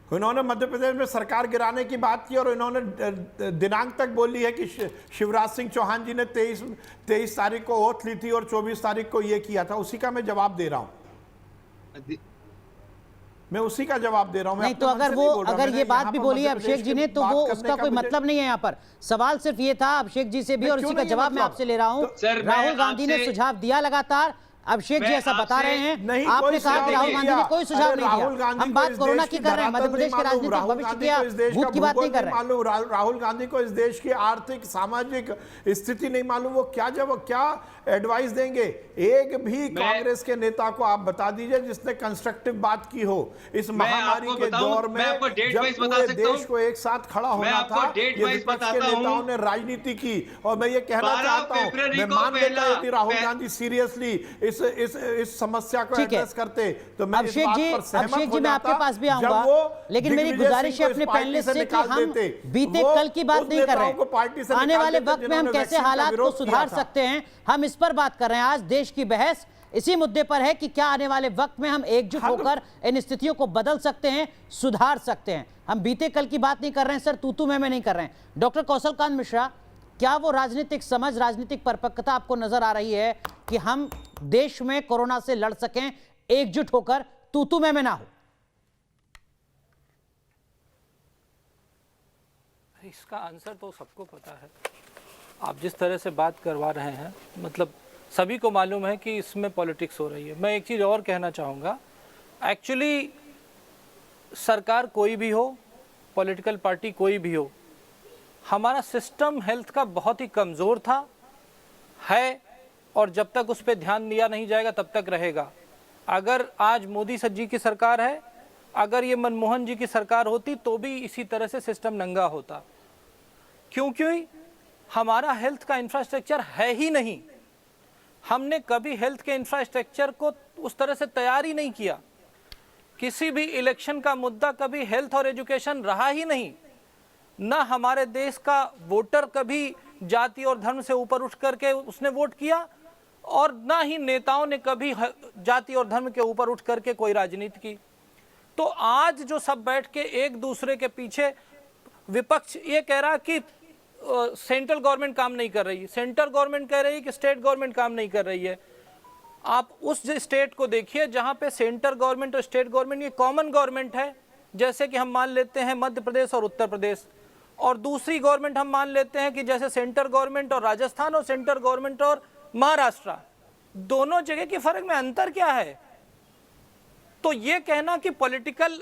उन्होंने मध्य प्रदेश में सरकार गिराने की बात की और इन्होंने दिनांक तक बोली है कि शिवराज सिंह चौहान जी ने 23 तारीख को ओथ ली थी और 24 तारीख को ये किया था। उसी का मैं जवाब दे रहा हूं, मैं उसी का जवाब दे रहा हूं। नहीं तो अगर ये बात भी बोली है अभिषेक जी ने तो वो उसका कोई मतलब नहीं है। यहाँ पर सवाल सिर्फ ये था अभिषेक जी से भी, और उसी का जवाब मैं आपसे ले रहा हूँ। राहुल गांधी ने सुझाव दिया लगातार, अभिषेक जी ऐसा बता रहे हैं, नहीं, आपने कोई कहा कि सुझाव राहुल नहीं गांधी ने दिया। कोई सुझाव अरे नहीं राहुल दिया। गांधी हम को बात इस कोरोना देश की कर रहे हैं, धरातल मध्य प्रदेश नहीं के राजनीतिक मालूम, भविष्य की राहुल गांधी को इस देश भूत का की बात नहीं भूगोल कर रहे हैं। मालूम, राहुल गांधी को इस देश की आर्थिक सामाजिक स्थिति नहीं मालूम, वो क्या एडवाइस देंगे? एक भी कांग्रेस के नेता को आप बता दीजिए जिसने कंस्ट्रक्टिव बात की हो इस महामारी के दौर में, जब पूरे देश को एक साथ खड़ा होना था, ये विपक्ष के नेताओं ने राजनीति की। और मैं ये कहना चाहता हूं, मैं मान लेता यदि राहुल गांधी सीरियसली इस समस्या को एड्रेस करते तो मैं इस बात पर सहमत हो मैं आपके जाता। पास भी जब आऊंगा, वो लेकिन मेरी दिग्विजय गुजारिश सिंह है को अपने इस पार्टी पैनलिस्ट से से कि निकाल हम देते, बीते वो कल की बात उस नहीं कर नेताओं को पार्टी से रहे हैं। आने निकाल वाले देते वक्त में हम जिन्होंने कैसे वैक्सीन का हालात को विरोध किया सुधार था। सकते हैं, हम इस पर बात कर रहे हैं। आज देश की बहस इसी मुद्दे पर है कि क्या आने वाले वक्त में हम एकजुट होकर इन स्थितियों को बदल सकते हैं, सुधार सकते हैं। हम बीते कल की बात नहीं कर रहे हैं सर, तू मैं नहीं कर रहे हैं। डॉक्टर कौशल कांत मिश्रा, क्या वो राजनीतिक समझ, राजनीतिक परिपक्वता आपको नजर आ रही है कि हम देश में कोरोना से लड़ सकें एकजुट होकर, तू मैं ना हो? इसका आंसर तो सबको पता है। आप जिस तरह से बात करवा रहे हैं, मतलब सभी को मालूम है कि इसमें पॉलिटिक्स हो रही है। मैं एक चीज़ और कहना चाहूँगा, एक्चुअली सरकार कोई भी हो, पॉलिटिकल पार्टी कोई भी हो, हमारा सिस्टम हेल्थ का बहुत ही कमज़ोर था, है, और जब तक उस पर ध्यान दिया नहीं जाएगा तब तक रहेगा। अगर आज मोदी जी की सरकार है, अगर ये मनमोहन जी की सरकार होती तो भी इसी तरह से सिस्टम नंगा होता। क्योंकि हमारा हेल्थ का इंफ्रास्ट्रक्चर है ही नहीं। हमने कभी हेल्थ के इंफ्रास्ट्रक्चर को उस तरह से तैयार ही नहीं किया। किसी भी इलेक्शन का मुद्दा कभी हेल्थ और एजुकेशन रहा ही नहीं। ना हमारे देश का वोटर कभी जाति और धर्म से ऊपर उठ करके उसने वोट किया, और ना ही नेताओं ने कभी जाति और धर्म के ऊपर उठ करके कोई राजनीति की। तो आज जो सब बैठ के एक दूसरे के पीछे, विपक्ष ये कह रहा कि सेंट्रल गवर्नमेंट काम नहीं कर रही है, सेंट्रल गवर्नमेंट कह रही है कि स्टेट गवर्नमेंट काम नहीं कर रही है। आप उस स्टेट को देखिए जहां पे सेंट्रल गवर्नमेंट और स्टेट गवर्नमेंट ये कॉमन गवर्नमेंट है, जैसे कि हम मान लेते हैं मध्य प्रदेश और उत्तर प्रदेश, और दूसरी गवर्नमेंट हम मान लेते हैं कि जैसे सेंट्रल गवर्नमेंट और राजस्थान और सेंट्रल गवर्नमेंट और महाराष्ट्र। दोनों जगह के फर्क में अंतर क्या है? तो ये कहना कि पॉलिटिकल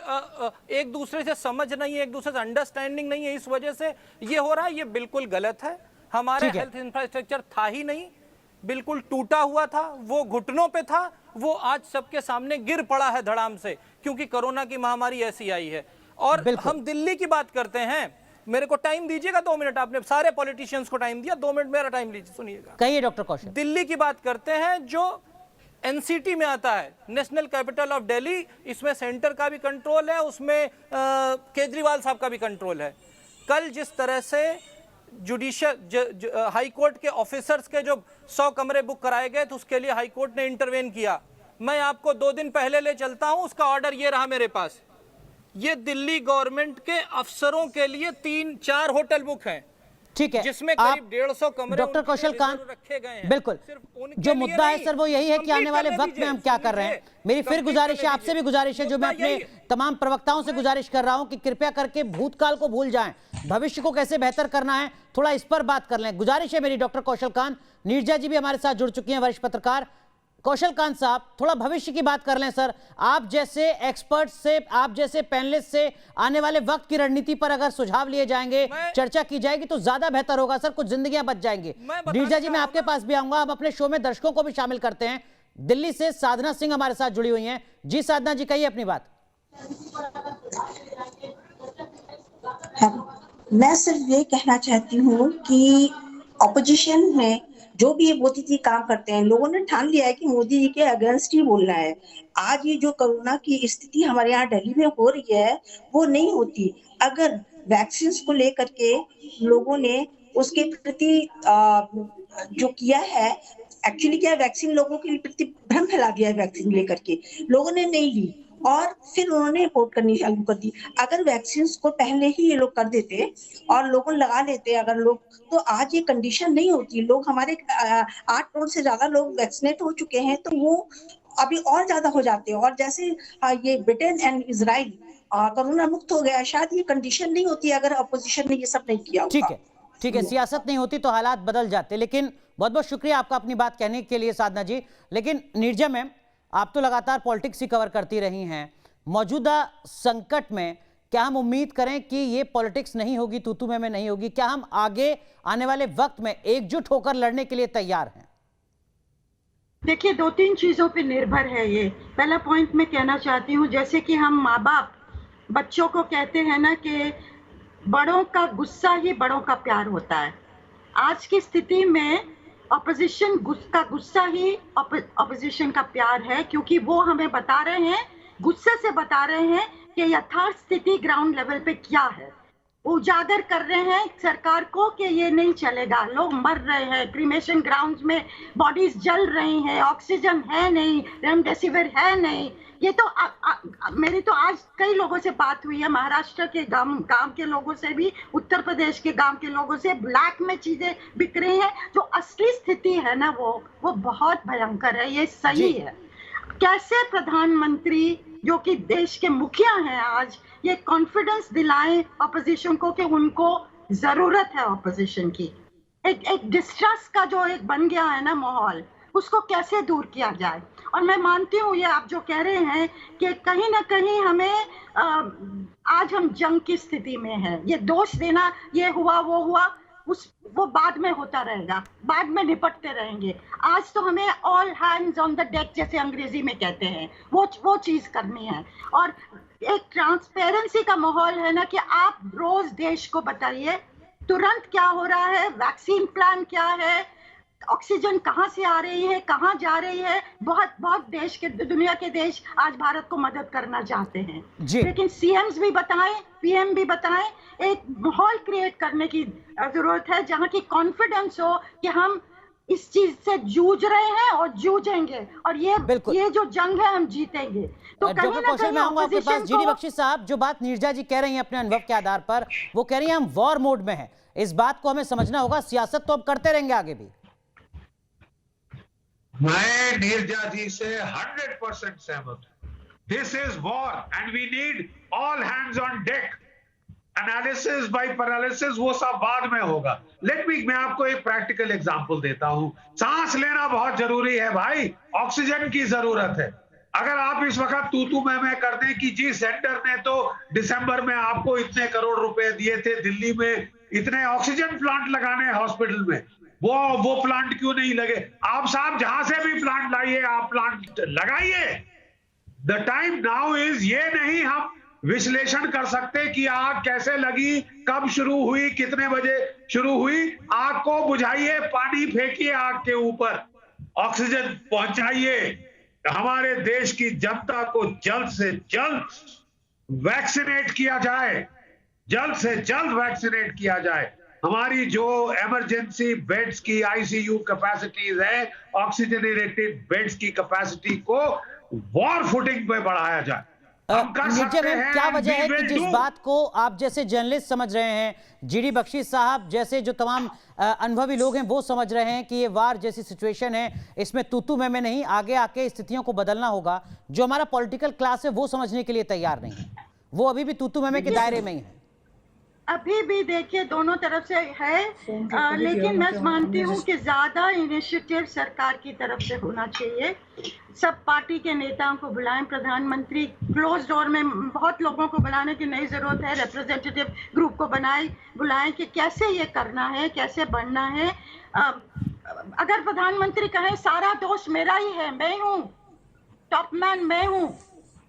एक दूसरे से समझ नहीं है, एक दूसरे से अंडरस्टैंडिंग नहीं है, इस वजह से ये हो रहा है, ये बिल्कुल गलत है। हमारा हेल्थ इंफ्रास्ट्रक्चर था ही नहीं, बिल्कुल टूटा हुआ था, वो घुटनों पे था, वो आज सबके सामने गिर पड़ा है धड़ाम से, क्योंकि कोरोना की महामारी ऐसी आई है। और हम दिल्ली की बात करते हैं, मेरे को टाइम दीजिएगा 2 मिनट, आपने सारे पॉलिटिशियंस को टाइम दिया, 2 मिनट मेरा टाइम लीजिए, सुनिएगा। कहिए डॉक्टर कौशल। दिल्ली की बात करते हैं जो एनसीटी में आता है, नेशनल कैपिटल ऑफ दिल्ली, इसमें सेंटर का भी कंट्रोल है, उसमें केजरीवाल साहब का भी कंट्रोल है। कल जिस तरह से जुडिशियल हाई कोर्ट के ऑफिसर्स के जो 100 कमरे बुक कराए गए तो उसके लिए हाई कोर्ट ने इंटरवेन किया। मैं आपको 2 दिन पहले ले चलता हूं, उसका ऑर्डर ये रहा मेरे पास। ये दिल्ली गवर्नमेंट के अफसरों के लिए 3-4 होटल बुक हैं, ठीक है, जिसमें करीब 150 कमरे डॉक्टर कौशल कांत रखे गए हैं। बिल्कुल, जो मुद्दा है सर वो यही है कि आने वाले वक्त में हम क्या कर रहे हैं। मेरी फिर गुजारिश है, आपसे भी गुजारिश है, जो मैं अपने तमाम प्रवक्ताओं से गुजारिश कर रहा हूं कि कृपया करके भूतकाल को भूल जाएं, भविष्य को कैसे बेहतर करना है थोड़ा इस पर बात कर लें। गुजारिश है मेरी डॉक्टर कौशल कांत। नीरजा जी भी हमारे साथ जुड़ चुकी हैं, वरिष्ठ पत्रकार। कौशल कांत साहब, थोड़ा भविष्य की बात कर लें सर। आप जैसे एक्सपर्ट से, आप जैसे पैनलिस्ट से आने वाले वक्त की रणनीति पर अगर सुझाव लिए जाएंगे, चर्चा की जाएगी तो ज्यादा बेहतर होगा सर, कुछ जिंदगियां बच जाएंगी। नीरजा जी, मैं आपके पास भी आऊंगा, हम अपने शो में दर्शकों को भी शामिल करते हैं। दिल्ली से साधना सिंह हमारे साथ जुड़ी हुई हैं। जी साधना जी, कहिए अपनी बात। मैं सिर्फ ये कहना चाहती हूँ कि ऑपोजिशन में जो भी ये मोदी जी काम करते हैं, लोगों ने ठान लिया है कि मोदी जी के अगेंस्ट ही बोलना है। आज ये जो कोरोना की स्थिति हमारे यहाँ दिल्ली में हो रही है वो नहीं होती अगर वैक्सीन को लेकर के लोगों ने उसके प्रति जो किया है। एक्चुअली क्या, वैक्सीन लोगों के प्रति भ्रम फैला दिया है, वैक्सीन लेकर के लोगों ने नहीं ली और फिर उन्होंने रिपोर्ट करनी चालू कर दी। अगर वैक्सीन को पहले ही ये लोग कर देते और लोगों लगा लेते अगर लोग, तो आज ये कंडीशन नहीं होती। लोग हमारे 8 करोड़ से ज्यादा लोग वैक्सीनेट हो चुके हैं, तो वो अभी और ज्यादा हो जाते हैं। और जैसे ये ब्रिटेन एंड इजराइल कोरोना मुक्त हो गया, शायद ये कंडीशन नहीं होती अगर अपोजिशन ने ये सब नहीं किया। ठीक है, ठीक है, सियासत नहीं होती तो हालात बदल जाते। लेकिन बहुत बहुत शुक्रिया आपका अपनी बात कहने के लिए साधना जी। लेकिन नीरजा मैम, आप तो लगातार पॉलिटिक्स ही कवर करती रही हैं, मौजूदा संकट में क्या हम उम्मीद करें कि ये पॉलिटिक्स नहीं होगी, तू-तू मैं नहीं होगी? क्या हम आगे आने वाले वक्त में एकजुट होकर लड़ने के लिए तैयार हैं? देखिए, 2-3 चीजों पे निर्भर है ये। पहला पॉइंट मैं कहना चाहती हूँ, जैसे कि हम माँ बाप बच्चों को कहते हैं ना कि बड़ों का गुस्सा ही बड़ों का प्यार होता है। आज की स्थिति में ऑपोजिशन का गुस्सा ही ऑपोजिशन का प्यार है, क्योंकि वो हमें बता रहे हैं, गुस्से से बता रहे हैं कि यथार्थ स्थिति ग्राउंड लेवल पे क्या है। उजागर कर रहे हैं सरकार को कि ये नहीं चलेगा, लोग मर रहे हैं, क्रीमेशन ग्राउंड्स में बॉडीज जल रही हैं, ऑक्सीजन है नहीं, रेमडेसिविर है नहीं। ये तो मेरी तो आज कई लोगों से बात हुई है, महाराष्ट्र के गांव के लोगों से भी, उत्तर प्रदेश के गांव के लोगों से। ब्लैक में चीजें बिक रही हैं। जो असली स्थिति है ना वो बहुत भयंकर है, ये सही है। कैसे प्रधानमंत्री जो कि देश के मुखिया हैं आज, ये कॉन्फिडेंस दिलाएं ऑपोजिशन को कि उनको जरूरत है ऑपोजिशन की। एक डिस्ट्रस्ट का जो एक बन गया है ना माहौल, उसको कैसे दूर किया जाए। और मैं मानती हूँ ये आप जो कह रहे हैं कि कहीं ना कहीं हमें आज हम जंग की स्थिति में हैं। ये दोष देना, ये हुआ वो हुआ, वो बाद में होता रहेगा, बाद में निपटते रहेंगे। आज तो हमें all hands on the deck जैसे अंग्रेजी में कहते हैं, वो चीज करनी है। और एक ट्रांसपेरेंसी का माहौल है ना कि आप रोज देश को बताइए तुरंत क्या हो रहा है, वैक्सीन प्लान क्या है, ऑक्सीजन कहाँ से आ रही है, कहाँ जा रही है। बहुत देश के, दुनिया के देश आज भारत को मदद करना चाहते हैं, लेकिन सीएम्स भी बताएं, पीएम भी बताएं। एक माहौल क्रिएट करने की जरूरत है जहाँ की कॉन्फिडेंस हो कि हम इस चीज से जूझ रहे हैं और जूझेंगे, और ये जो जंग है हम जीतेंगे। तो कहीं ना कहीं आपके पास जीडी बख्शी साहब, जो बात नीरजा जी कह रही हैं अपने अनुभव के आधार पर, वो कह रही हैं हम वॉर मोड में हैं। इस बात को हमें समझना होगा, सियासत तो अब करते रहेंगे आगे भी। मैं नीरजा जी से 100% सहमत हूं। This is war and we need all hands on deck. Analysis by paralysis वो सब बाद में होगा। मैं आपको एक प्रैक्टिकल एग्जांपल देता हूं। सांस लेना बहुत जरूरी है भाई, ऑक्सीजन की जरूरत है। अगर आप इस वक्त तू मैं कर दें कि जी सेंटर ने तो दिसंबर में आपको इतने करोड़ रुपए दिए थे दिल्ली में इतने ऑक्सीजन प्लांट लगाने हॉस्पिटल में, वो प्लांट क्यों नहीं लगे? आप साहब जहां से भी प्लांट लाइए, आप प्लांट लगाइए। द टाइम नाउ इज, ये नहीं हम विश्लेषण कर सकते कि आग कैसे लगी, कब शुरू हुई, कितने बजे शुरू हुई। आग को बुझाइए, पानी फेंकिए आग के ऊपर, ऑक्सीजन पहुंचाइए। हमारे देश की जनता को जल्द से जल्द वैक्सीनेट किया जाए, जल्द से जल्द वैक्सीनेट किया जाए। हमारी जो इमरजेंसी बेड्स की आईसीयू कैपेसिटीज है, ऑक्सीजनेटेड बेड्स की कैपेसिटी को वॉर फुटिंग पे बढ़ाया जाए। क्या वजह है कि जिस बात को आप जैसे जर्नलिस्ट समझ रहे हैं, जीडी बख्शी साहब जैसे जो तमाम अनुभवी लोग हैं वो समझ रहे हैं कि ये वार जैसी सिचुएशन है, इसमें तू मैं नहीं, आगे आके स्थितियों को बदलना होगा। जो हमारा पॉलिटिकल क्लास है वो समझने के लिए तैयार नहीं है, वो अभी भी तू मैं के दायरे में ही है। अभी भी देखिए दोनों तरफ से है, लेकिन मैं मानती हूँ कि ज्यादा इनिशिएटिव सरकार की तरफ से होना चाहिए। सब पार्टी के नेताओं को बुलाएं, प्रधानमंत्री क्लोज डोर में बहुत लोगों को बुलाने की नई जरूरत है, रिप्रेजेंटेटिव ग्रुप को बुलाएं कि कैसे ये करना है, कैसे बढ़ना है। अगर प्रधानमंत्री कहें सारा दोष मेरा ही है, मैं हूँ टॉप मैन,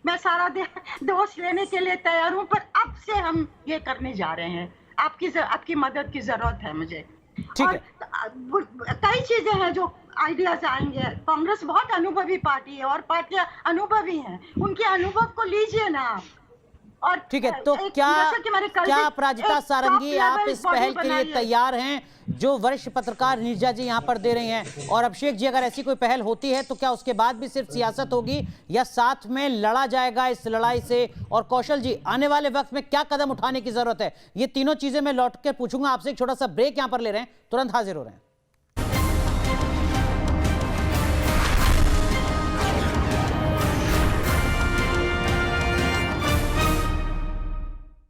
मैं सारा दोष लेने के लिए तैयार हूं, पर अब से हम ये करने जा रहे हैं। आपकी मदद की जरूरत है मुझे। और कई चीजें हैं जो आइडियाज आएंगे। कांग्रेस बहुत अनुभवी पार्टी है और पार्टियां अनुभवी हैं, उनके अनुभव को लीजिए ना। और ठीक है, तो क्या अपराजिता सारंगी आप इस पहल के लिए तैयार हैं जो वरिष्ठ पत्रकार नीरजा जी यहाँ पर दे रही हैं? और अभिषेक जी, अगर ऐसी कोई पहल होती है तो क्या उसके बाद भी सिर्फ सियासत होगी या साथ में लड़ा जाएगा इस लड़ाई से? और कौशल जी, आने वाले वक्त में क्या कदम उठाने की जरूरत है? ये तीनों चीजें मैं लौट कर पूछूंगा आपसे। एक छोटा सा ब्रेक यहाँ पर ले रहे हैं, तुरंत हाजिर हो रहे हैं।